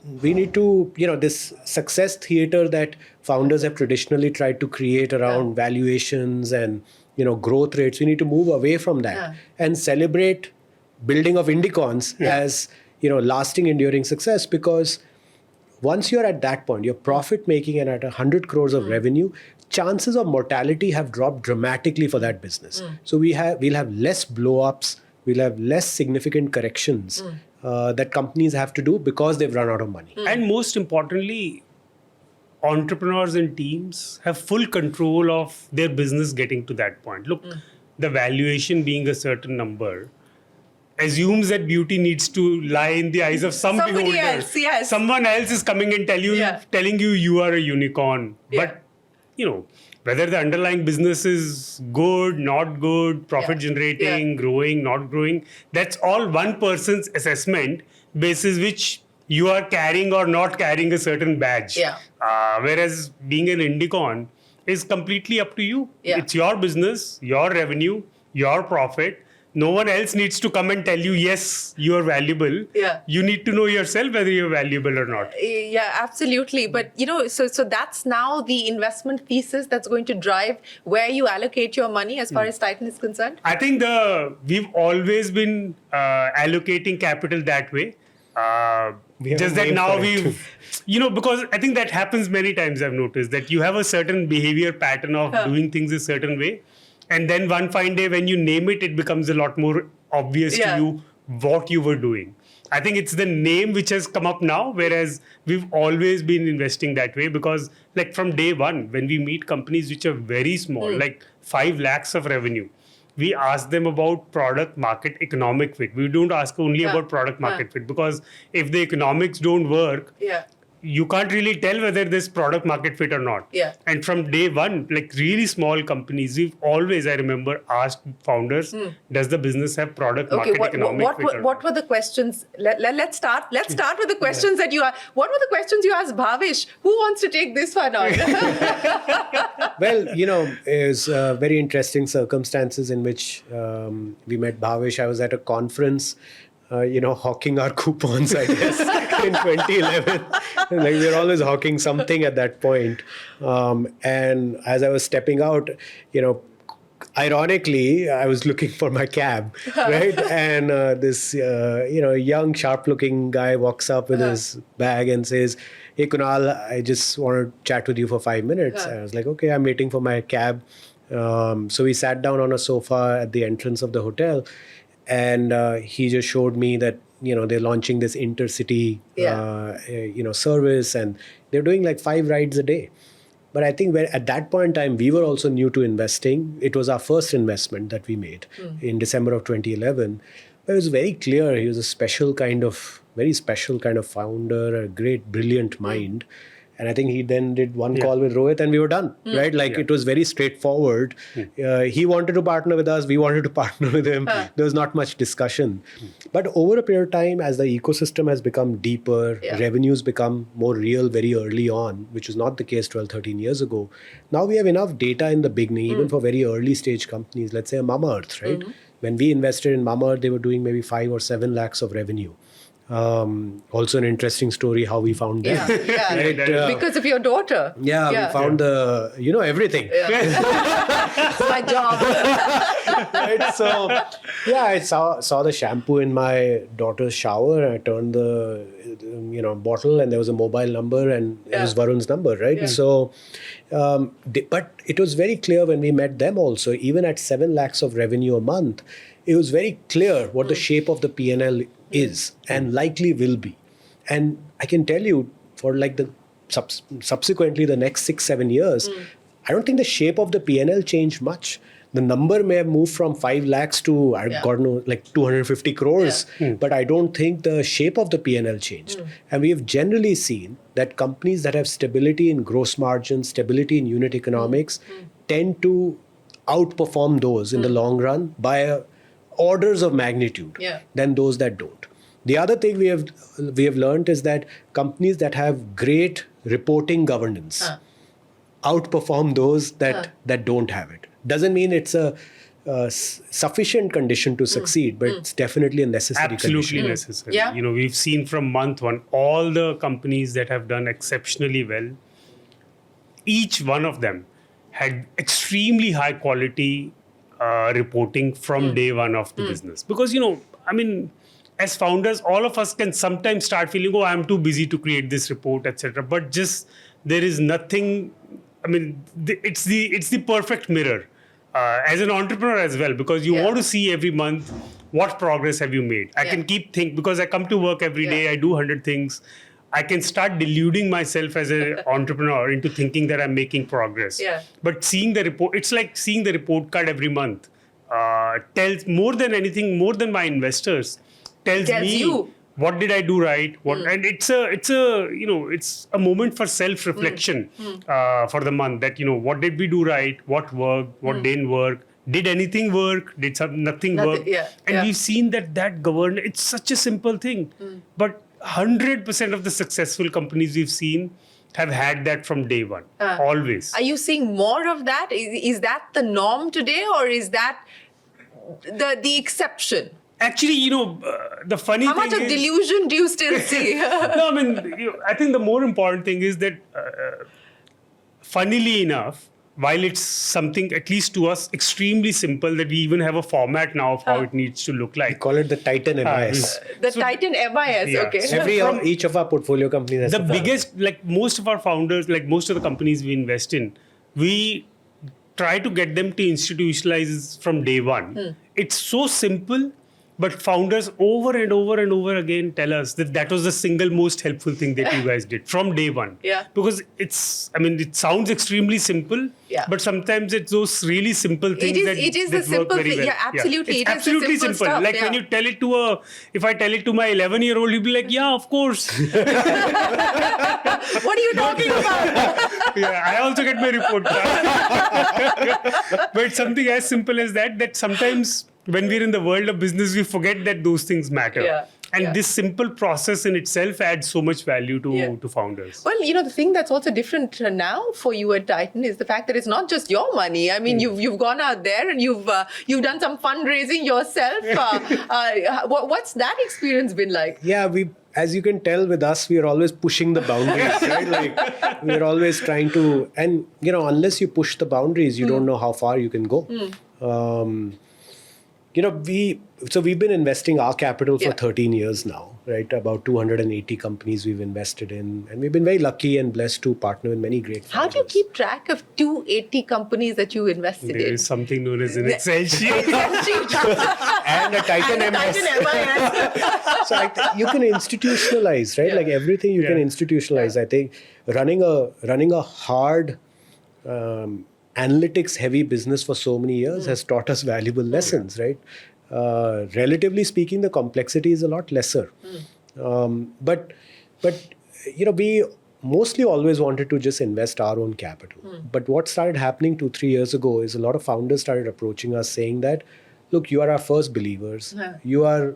this success theater that founders have traditionally tried to create around valuations and, growth rates. We need to move away from that and celebrate building of Indicorns as, lasting, enduring success, because once you're at that point, you're profit making and at 100 crores of revenue, chances of mortality have dropped dramatically for that business. So we'll have less blow-ups, we'll have less significant corrections that companies have to do because they've run out of money. And most importantly, entrepreneurs and teams have full control of their business getting to that point. Look, the valuation being a certain number assumes that beauty needs to lie in the eyes of somebody beholder. Else, yes. Someone else is coming and telling you you are a unicorn. But, whether the underlying business is good, not good, profit generating, growing, not growing, that's all one person's assessment basis which you are carrying or not carrying a certain badge. Whereas being an Indicorn is completely up to you. It's your business, your revenue, your profit. No one else needs to come and tell you, yes, you are valuable. You need to know yourself whether you're valuable or not. Yeah, absolutely. But, so that's now the investment thesis that's going to drive where you allocate your money as far as Titan is concerned? I think we've always been allocating capital that way. Just that now because I think that happens many times. I've noticed that you have a certain behavior pattern of doing things a certain way. And then one fine day when you name it, it becomes a lot more obvious to you what you were doing. I think it's the name which has come up now, whereas we've always been investing that way, because like from day one, when we meet companies which are very small, like 5 lakhs of revenue, we ask them about product market economic fit. We don't ask only about product market fit, because if the economics don't work, you can't really tell whether this product market fit or not. And from day one, like really small companies, we've always, I remember, asked founders, does the business have product market economic fit? What were the questions? Let's start with the questions that you asked. What were the questions you asked Bhavish? Who wants to take this one on? Well, it's very interesting circumstances in which we met Bhavish. I was at a conference, hawking our coupons, I guess, in 2011. Like, we were always hawking something at that point. And as I was stepping out, ironically, I was looking for my cab, right? And this, young, sharp-looking guy walks up with his bag and says, "Hey, Kunal, I just want to chat with you for 5 minutes." And I was like, "Okay, I'm waiting for my cab." So we sat down on a sofa at the entrance of the hotel. And he just showed me that, they're launching this intercity, service, and they're doing like 5 rides a day. But I think at that point in time, we were also new to investing. It was our first investment that we made in December of 2011. But it was very clear he was very special kind of founder, a great, brilliant mind. And I think he then did one call with Rohit and we were done, right? Like it was very straightforward. He wanted to partner with us. We wanted to partner with him. There was not much discussion. But over a period of time, as the ecosystem has become deeper, revenues become more real very early on, which was not the case 12, 13 years ago. Now we have enough data in the beginning, even for very early stage companies, let's say a Mamaearth, right? When we invested in Mamaearth, they were doing maybe 5 or 7 lakhs of revenue. Also an interesting story how we found them. Right? Because of your daughter. We found everything. It's my job. Right? So, I saw the shampoo in my daughter's shower, and I turned the bottle, and there was a mobile number, and it was Varun's number, right? So, but it was very clear when we met them also, even at 7 lakhs of revenue a month, it was very clear what the shape of the P&L is and likely will be. And I can tell you, for like the subsequently the next 6-7 years, I don't think the shape of the P&L changed much. The number may have moved from 5 lakhs to, God knows, like 250 crores, but I don't think the shape of the P&L changed. And we have generally seen that companies that have stability in gross margin, stability in unit economics, tend to outperform those in the long run by orders of magnitude than those that don't. The other thing we have learned is that companies that have great reporting governance outperform those that don't have it. Doesn't mean it's a sufficient condition to succeed, but it's definitely a necessary condition. Absolutely necessary. We've seen from month one, all the companies that have done exceptionally well, each one of them had extremely high quality reporting from day one of the business. Because, I mean, as founders, all of us can sometimes start feeling, oh, I'm too busy to create this report, etc. But just there is nothing. I mean, it's the perfect mirror as an entrepreneur as well, because you want to see every month what progress have you made. I can keep thinking, because I come to work every day, I do 100 things. I can start deluding myself as an entrepreneur into thinking that I'm making progress. But seeing the report, it's like seeing the report card every month. Tells more than anything, more than my investors, tells me you. What did I do right? And it's a moment for self-reflection for the month. That what did we do right? What worked? What didn't work? Did anything work? Did nothing work? And we've seen that govern. It's such a simple thing, but 100% of the successful companies we've seen have had that from day one. Always. Are you seeing more of that? Is that the norm today, or is that the exception? Actually, the funny thing is... How much of delusion do you still see? No, I mean, I think the more important thing is that, funnily enough, while it's something, at least to us, extremely simple, that we even have a format now of how it needs to look like. We call it the Titan MIS. Titan MIS, okay. Each of our portfolio companies has the biggest, like most of our founders, like most of the companies we invest in, we try to get them to institutionalize from day one. It's so simple. But founders over and over and over again tell us that was the single most helpful thing that you guys did from day one. Because it sounds extremely simple, but sometimes it's those really simple things that work very well. Yeah, absolutely. It's absolutely simple. Stuff, like when you tell it if I tell it to my 11-year-old, he'll be like, yeah, of course. What are you talking about? I also get my report card. But it's something as simple as that sometimes when we're in the world of business, we forget that those things matter. And this simple process in itself adds so much value to founders. Well, the thing that's also different now for you at Titan is the fact that it's not just your money. I mean, you've gone out there and you've done some fundraising yourself. What's that experience been like? Yeah, as you can tell with us, we are always pushing the boundaries, right? Like we're always trying to, and unless you push the boundaries, you don't know how far you can go. We've been investing our capital for 13 years now, right? About 280 companies we've invested in. And we've been very lucky and blessed to partner with many great founders. How do you keep track of 280 companies that you invested in? There is something known as an Excel sheet. And a Titan MIS. So you can institutionalize, right? Like everything you can institutionalize. I think running a hard... analytics heavy business for so many years has taught us valuable lessons, right? Relatively speaking, the complexity is a lot lesser. But we mostly always wanted to just invest our own capital. But what started happening 2-3 years ago is a lot of founders started approaching us saying that, look, you are our first believers. You are,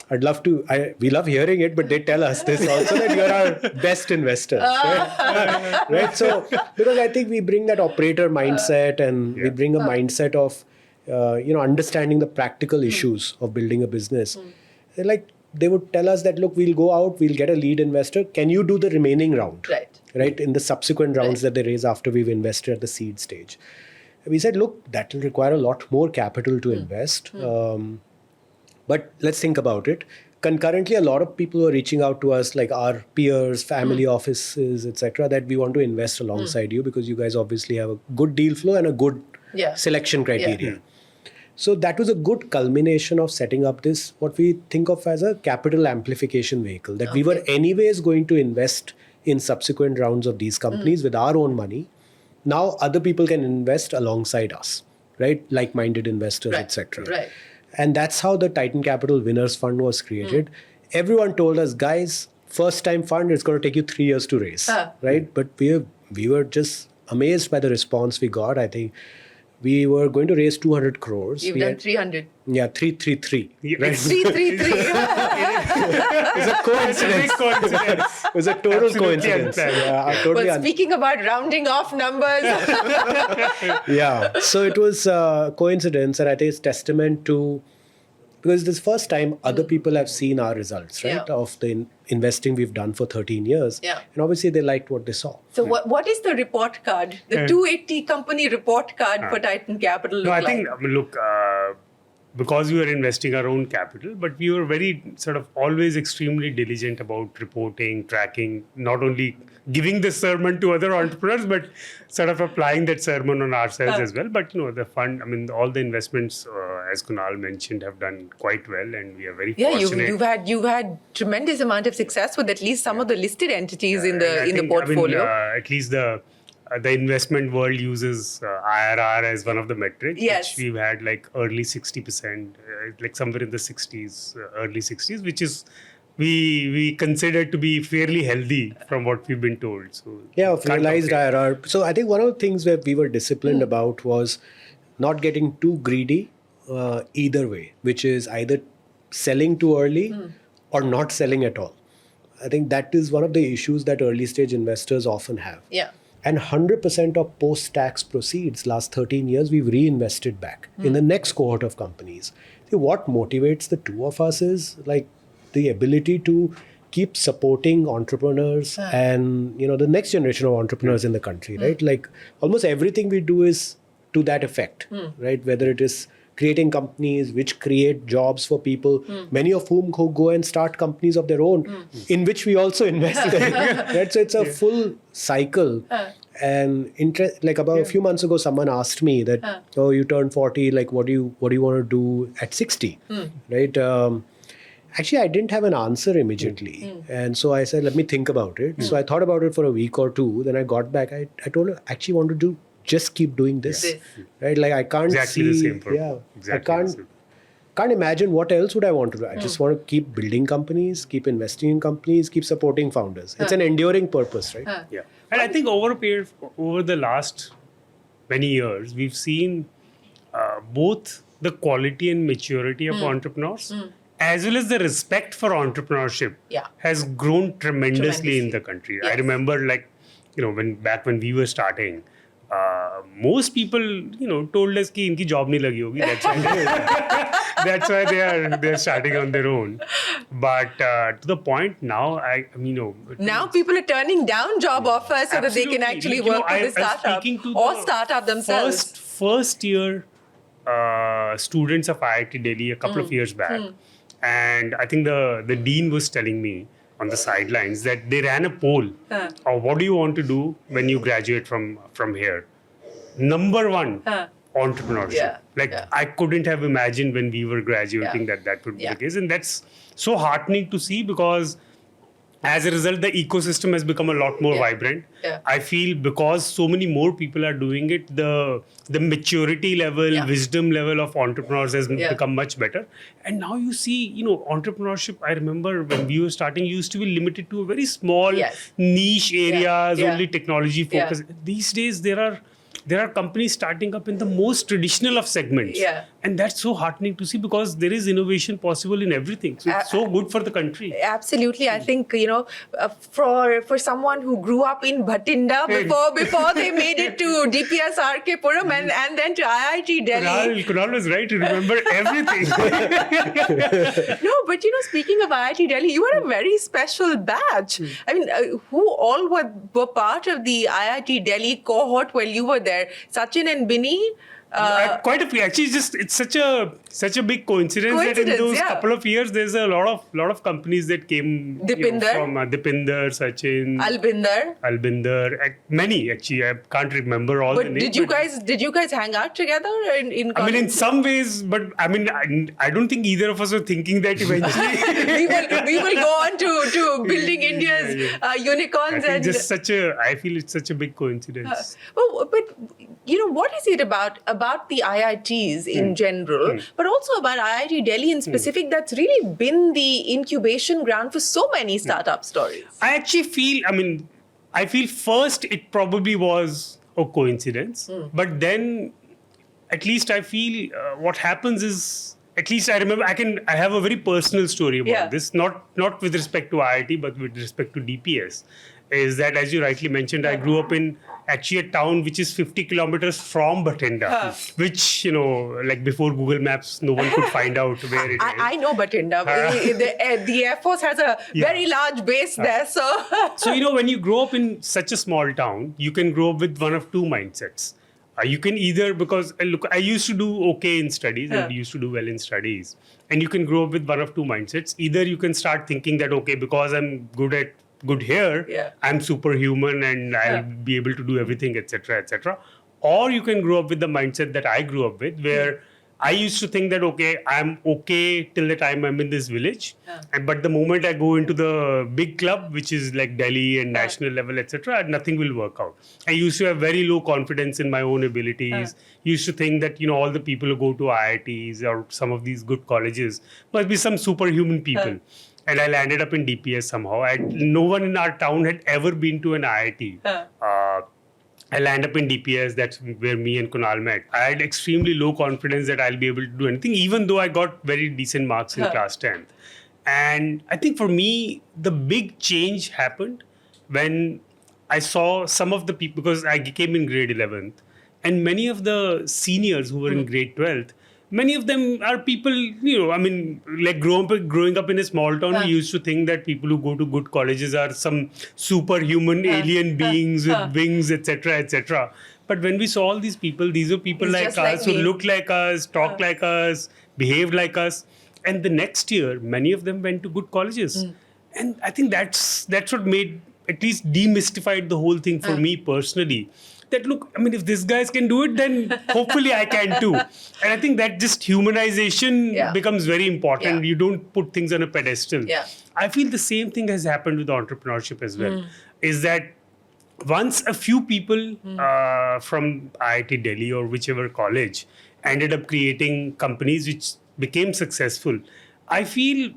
we love hearing it, but they tell us this also, that you're our best investors, right? Right? So, because I think we bring that operator mindset and we bring a mindset of, understanding the practical issues of building a business. They would tell us that, look, we'll go out, we'll get a lead investor. Can you do the remaining round? Right? In the subsequent rounds that they raise after we've invested at the seed stage. We said, look, that will require a lot more capital to invest. But let's think about it. Concurrently, a lot of people were reaching out to us, like our peers, family offices, etc., that we want to invest alongside you because you guys obviously have a good deal flow and a good selection criteria. So that was a good culmination of setting up this, what we think of as a capital amplification vehicle, that we were anyways going to invest in subsequent rounds of these companies with our own money. Now other people can invest alongside us, right? Like-minded investors, etc. And that's how the Titan Capital Winners Fund was created. Everyone told us, guys, first time fund, it's going to take you 3 years to raise, right? But we were just amazed by the response we got. I think we were going to raise 200 crores. You've done 300. Yeah, 333. Right? 333. It's a coincidence. It was a total coincidence. But speaking about rounding off numbers. So it was a coincidence, and I think it's testament to, because this first time other people have seen our results, right? Of the investing we've done for 13 years. And obviously they liked what they saw. So what is the report card? The 280 company report card for Titan Capital look like? I think, because we were investing our own capital, but we were very sort of always extremely diligent about reporting, tracking, not only giving the sermon to other entrepreneurs, but sort of applying that sermon on ourselves as well. But the fund, all the investments, as Kunal mentioned, have done quite well, and we are very fortunate. You've had tremendous amount of success with at least some of the listed entities in the portfolio. At least the investment world uses IRR as one of the metrics, which we've had like early 60%, like somewhere in the 60s, early 60s, which is we consider to be fairly healthy from what we've been told. So of realized IRR. So I think one of the things where we were disciplined about was not getting too greedy either way, which is either selling too early or not selling at all. I think that is one of the issues that early stage investors often have. Yeah. And 100% of post-tax proceeds, last 13 years, we've reinvested back in the next cohort of companies. See, what motivates the two of us is like the ability to keep supporting entrepreneurs and, the next generation of entrepreneurs in the country, right? Like almost everything we do is to that effect, right? Whether it is creating companies which create jobs for people, many of whom go and start companies of their own, in which we also invest in. Right? So it's a full cycle. And like about a few months ago, someone asked me that, oh, you turned 40, like what do you want to do at 60? Right? Actually, I didn't have an answer immediately. And so I said, let me think about it. So I thought about it for a week or two. Then I got back. I told her, actually want to just keep doing this. Right? Like I can't exactly see. The same I can't imagine what else would I want to do. I just want to keep building companies, keep investing in companies, keep supporting founders. It's an enduring purpose, right? Yeah. And I think over the last many years, we've seen both the quality and maturity of entrepreneurs, as well as the respect for entrepreneurship has grown tremendously in the country. Yes. I remember when we were starting, most people, told us कि इनकी job नहीं लगी होगी. That's why they're starting on their own. But to the point now, now people are turning down job offers so that they can actually work with the startup or start up themselves. First year students of IIT Delhi a couple of years back, and I think the dean was telling me on the sidelines that they ran a poll of what do you want to do when you graduate from here. Number one, entrepreneurship. I couldn't have imagined when we were graduating that would be the case. And that's so heartening to see, because as a result, the ecosystem has become a lot more vibrant. I feel because so many more people are doing it, the maturity level, wisdom level of entrepreneurs has become much better. And now you see, entrepreneurship, I remember when we were starting, used to be limited to a very small niche areas, only technology focused. These days, there are companies starting up in the most traditional of segments. And that's so heartening to see, because there is innovation possible in everything. So it's so good for the country. Absolutely. I think, for someone who grew up in Bhatinda before they made it to DPS RK Puram and then to IIT Delhi. Kunal was right to remember everything. No, but speaking of IIT Delhi, you were a very special batch. I mean, who all were part of the IIT Delhi cohort while you were there? Sachin and Binny? Quite a few. Actually, it's such a big coincidence that in those couple of years, there's a lot of companies that came from Dipinder, Sachin, Albinder, many actually. I can't remember all the names. Did you guys hang out together in college? I mean, in some ways, but I don't think either of us were thinking that eventually we will go on to building India's unicorns. I feel it's such a big coincidence. But what is it about the IITs in general, but also about IIT Delhi in specific, that's really been the incubation ground for so many startup stories? I actually feel, I feel first it probably was a coincidence, but then at least I feel what happens is, at least I remember, I have a very personal story about this, not with respect to IIT, but with respect to DPS. Is that, as you rightly mentioned, I grew up in actually a town which is 50 kilometers from Bhatinda, which, like before Google Maps, no one could find out where it is. I know Bhatinda. The Air Force has a very large base there. So, when you grow up in such a small town, you can grow up with one of two mindsets. You can either, because look, I used to do okay in studies and used to do well in studies. And you can grow up with one of two mindsets. Either you can start thinking that, okay, because I'm good here, I'm superhuman and I'll be able to do everything, etc., etc. Or you can grow up with the mindset that I grew up with, where I used to think that, okay, I'm okay till the time I'm in this village. But the moment I go into the big club, which is like Delhi and national level, etc., nothing will work out. I used to have very low confidence in my own abilities. Used to think that, all the people who go to IITs or some of these good colleges must be some superhuman people. And I landed up in DPS somehow. No one in our town had ever been to an IIT. I land up in DPS, that's where me and Kunal met. I had extremely low confidence that I'll be able to do anything, even though I got very decent marks in class 10th. And I think for me, the big change happened when I saw some of the people, because I came in grade 11th, and many of the seniors who were in grade 12th, many of them are people, like growing up in a small town, we used to think that people who go to good colleges are some superhuman alien beings with wings, etc., etc. But when we saw all these people, these were people like us, who looked like us, talked like us, behaved like us. And the next year, many of them went to good colleges. And I think that's what made, at least demystified the whole thing for me personally. That look, if these guys can do it, then hopefully I can too. And I think that just humanization becomes very important. You don't put things on a pedestal. I feel the same thing has happened with entrepreneurship as well. Is that once a few people from IIT Delhi or whichever college ended up creating companies which became successful, I feel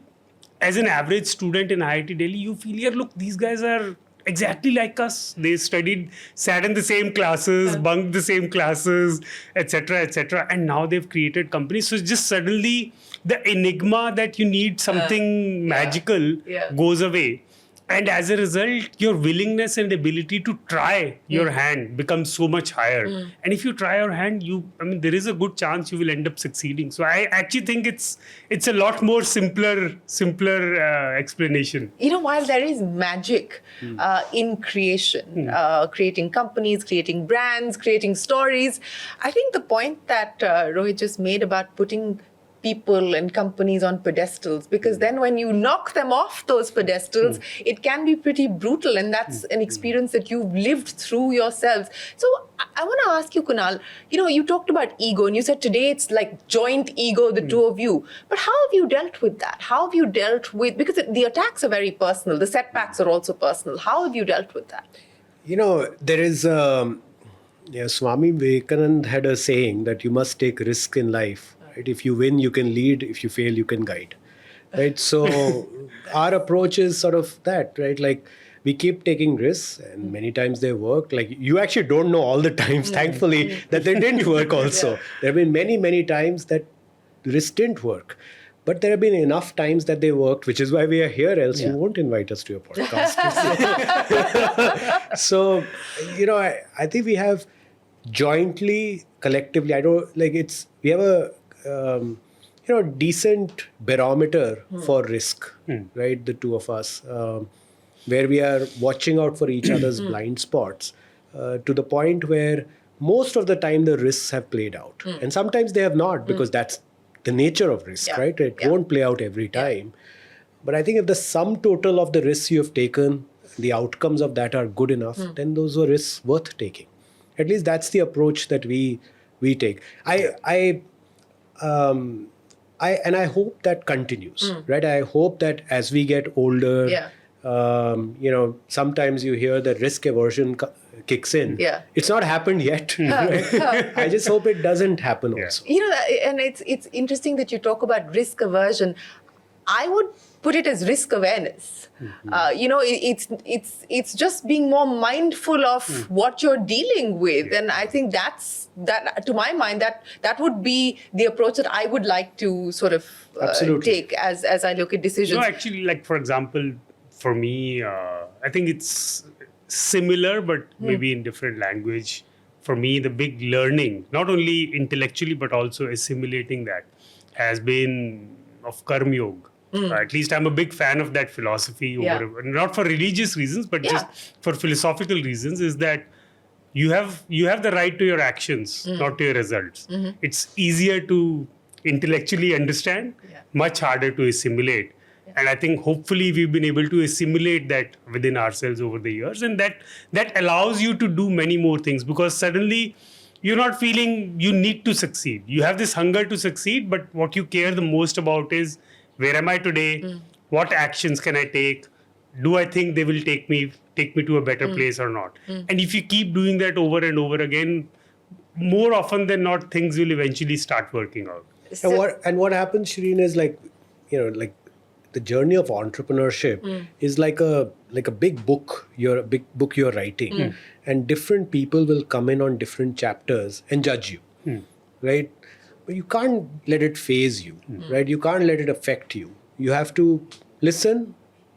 as an average student in IIT Delhi, you feel, yeah, look, these guys are exactly like us. They sat in the same classes, bunked the same classes, etc., etc. And now they've created companies. So just suddenly the enigma that you need something magical goes away. And as a result, your willingness and ability to try your hand becomes so much higher. And if you try your hand, there is a good chance you will end up succeeding. So I actually think it's a lot more simpler explanation. While there is magic in creation, creating companies, creating brands, creating stories, I think the point that Rohit just made about putting people and companies on pedestals, because then when you knock them off those pedestals, it can be pretty brutal, and that's an experience that you've lived through yourselves. So I want to ask you, Kunal, you talked about ego, and you said today it's like joint ego, the two of you. But how have you dealt with that? How have you dealt with, because the attacks are very personal, the setbacks are also personal. How have you dealt with that? There is Swami Vivekanand had a saying that you must take risk in life. If you win, you can lead. If you fail, you can guide. Right? So our approach is sort of that, right? Like we keep taking risks, and many times they work. Like you actually don't know all the times, thankfully, that they didn't work also. There have been many, many times that risks didn't work. But there have been enough times that they worked, which is why we are here, else you won't invite us to your podcast. So, I think we have jointly, collectively, we have a decent barometer for risk, right? The two of us, where we are watching out for each other's blind spots to the point where most of the time the risks have played out. And sometimes they have not, because that's the nature of risk, right? It won't play out every time. But I think if the sum total of the risks you have taken, the outcomes of that are good enough, then those are risks worth taking. At least that's the approach that we take. And I hope that continues, right? I hope that as we get older, sometimes you hear that risk aversion kicks in. It's not happened yet. Right? I just hope it doesn't happen also. And it's interesting that you talk about risk aversion. I would put it as risk awareness. It's just being more mindful of what you're dealing with, and I think that to my mind that would be the approach that I would like to sort of take as I look at decisions. Actually, like for example, for me, I think it's similar, but maybe in different language. For me, the big learning, not only intellectually but also assimilating that, has been of Karma Yoga. At least I'm a big fan of that philosophy, not for religious reasons, but just for philosophical reasons, is that you have the right to your actions, not to your results. It's easier to intellectually understand, much harder to assimilate. And I think hopefully we've been able to assimilate that within ourselves over the years, and that allows you to do many more things, because suddenly you're not feeling you need to succeed. You have this hunger to succeed, but what you care the most about is, where am I today? What actions can I take? Do I think they will take me to a better place or not? And if you keep doing that over and over again, more often than not, things will eventually start working out. And what happens, Shereen, is like the journey of entrepreneurship is like a big book. A big book you're writing, and different people will come in on different chapters and judge you, right? But you can't let it phase you, right? You can't let it affect you. You have to listen,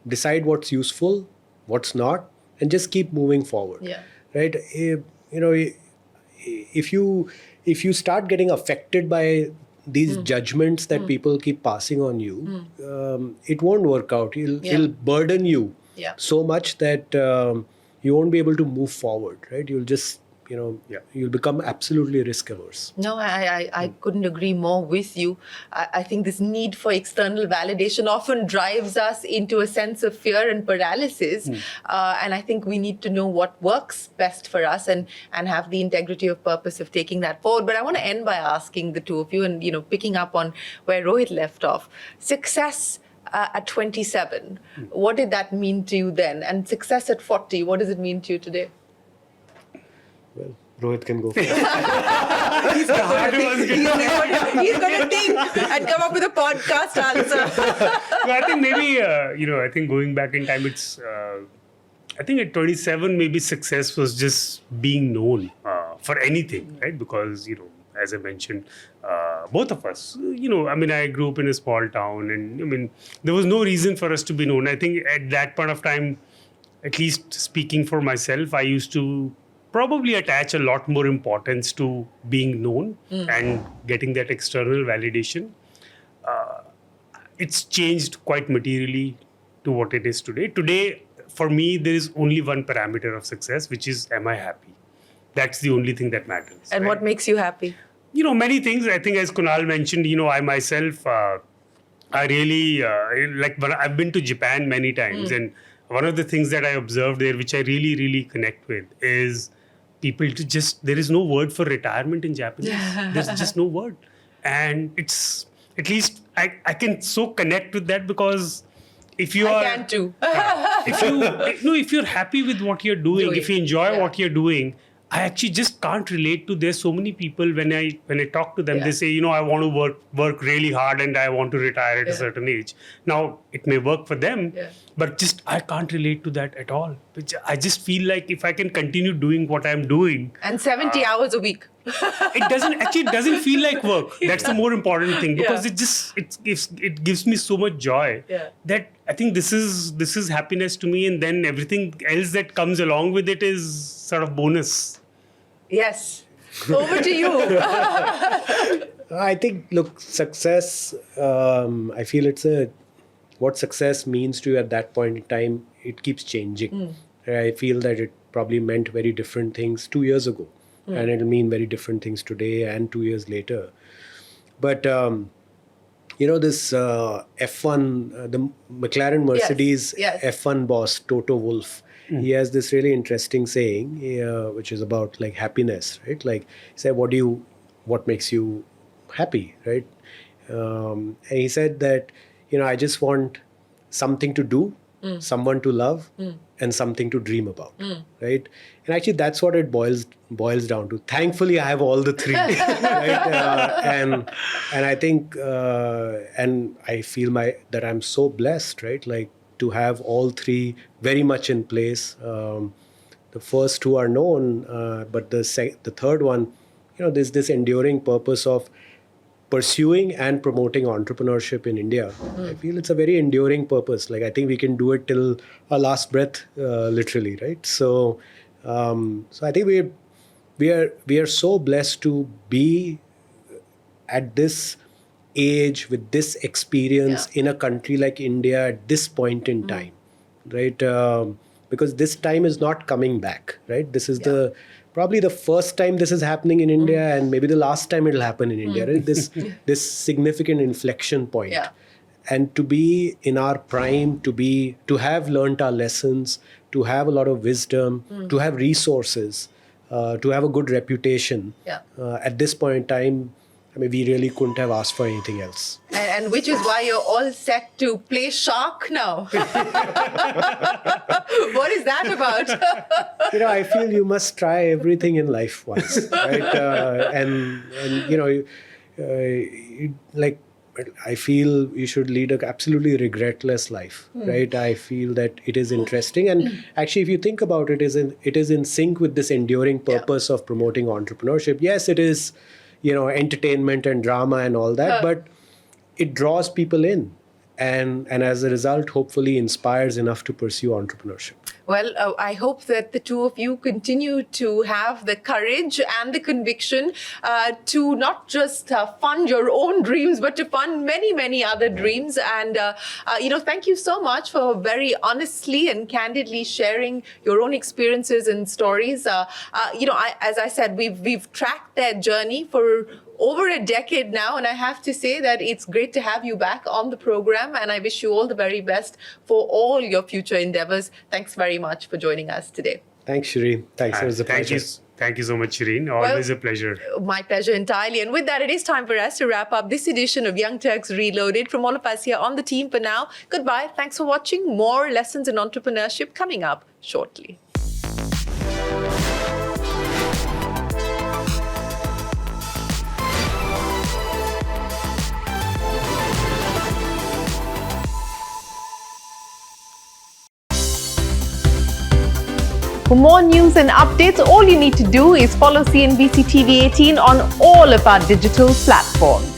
decide what's useful, what's not, and just keep moving forward. Right? If you start getting affected by these judgments that people keep passing on you, it won't work out. It'll burden you so much that you won't be able to move forward, right? You'll just, you'll become absolutely risk averse. No, I couldn't agree more with you. I think this need for external validation often drives us into a sense of fear and paralysis. And I think we need to know what works best for us and have the integrity of purpose of taking that forward. But I want to end by asking the two of you and, picking up on where Rohit left off. Success at 27, what did that mean to you then? And success at 40, what does it mean to you today? Well, Rohit can go first. He's going to think and come up with a podcast answer. Well, I think maybe, I think going back in time, it's, I think at 27, maybe success was just being known for anything, right? Because, as I mentioned, both of us, I grew up in a small town, and there was no reason for us to be known. I think at that point of time, at least speaking for myself, I used to probably attach a lot more importance to being known and getting that external validation. It's changed quite materially to what it is today. Today, for me, there is only one parameter of success, which is, am I happy? That's the only thing that matters. And what makes you happy? Many things. I think, as Kunal mentioned, I myself, I really, I've been to Japan many times. And one of the things that I observed there, which I really, really connect with, is people there is no word for retirement in Japanese. There's just no word. And it's, at least I can so connect with that, because if you are... I can too. If you're happy with what you're doing, if you enjoy what you're doing, I actually just can't relate to. There's so many people when I talk to them, they say, I want to work really hard and I want to retire at a certain age. Now, it may work for them, but just I can't relate to that at all. I just feel like if I can continue doing what I'm doing. And 70 hours a week. It doesn't feel like work. That's the more important thing, because it gives me so much joy that I think this is happiness to me, and then everything else that comes along with it is sort of bonus. Yes. Over to you. I think, look, success, I feel what success means to you at that point in time, it keeps changing. I feel that it probably meant very different things 2 years ago. And it'll mean very different things today and 2 years later. But, this F1, the McLaren Mercedes F1 boss, Toto Wolff, he has this really interesting saying, which is about like happiness, right? Like, he said, what makes you happy, right? And he said that, I just want something to do, someone to love, and something to dream about, right? And actually, that's what it boils down to. Thankfully, I have all the three, right? And I think, and I feel that I'm so blessed, right? Like, to have all three very much in place. The first two are known, but the third one, there's this enduring purpose of pursuing and promoting entrepreneurship in India. I feel it's a very enduring purpose. Like, I think we can do it till our last breath, literally, right? So I think we are so blessed to be at this age with this experience in a country like India at this point in time, right? Because this time is not coming back, right? This is probably the first time this is happening in India, and maybe the last time it'll happen in India. Right? This significant inflection point. Yeah. And to be in our prime, to have learnt our lessons, to have a lot of wisdom, to have resources, to have a good reputation. Yeah. At this point in time, I mean, we really couldn't have asked for anything else. And which is why you're all set to play shark now. What is that about? I feel you must try everything in life once, right? I feel you should lead a absolutely regretless life, right? I feel that it is interesting, and actually, if you think about it, it is in sync with this enduring purpose of promoting entrepreneurship. Yes, it is, entertainment and drama and all that, but it draws people in, and as a result, hopefully, inspires enough to pursue entrepreneurship. Well, I hope that the two of you continue to have the courage and the conviction to not just fund your own dreams, but to fund many, many other dreams. And, thank you so much for very honestly and candidly sharing your own experiences and stories. As I said, we've tracked their journey for over a decade now, and I have to say that it's great to have you back on the program, and I wish you all the very best for all your future endeavors. Thanks very much for joining us today. Thanks, Shereen. Thanks. It was a pleasure. Thank you so much, Shereen. Always a pleasure. My pleasure entirely. And with that, it is time for us to wrap up this edition of Young Turks Reloaded. From all of us here on the team for now, goodbye. Thanks for watching. More lessons in entrepreneurship coming up shortly. For more news and updates, all you need to do is follow CNBC TV 18 on all of our digital platforms.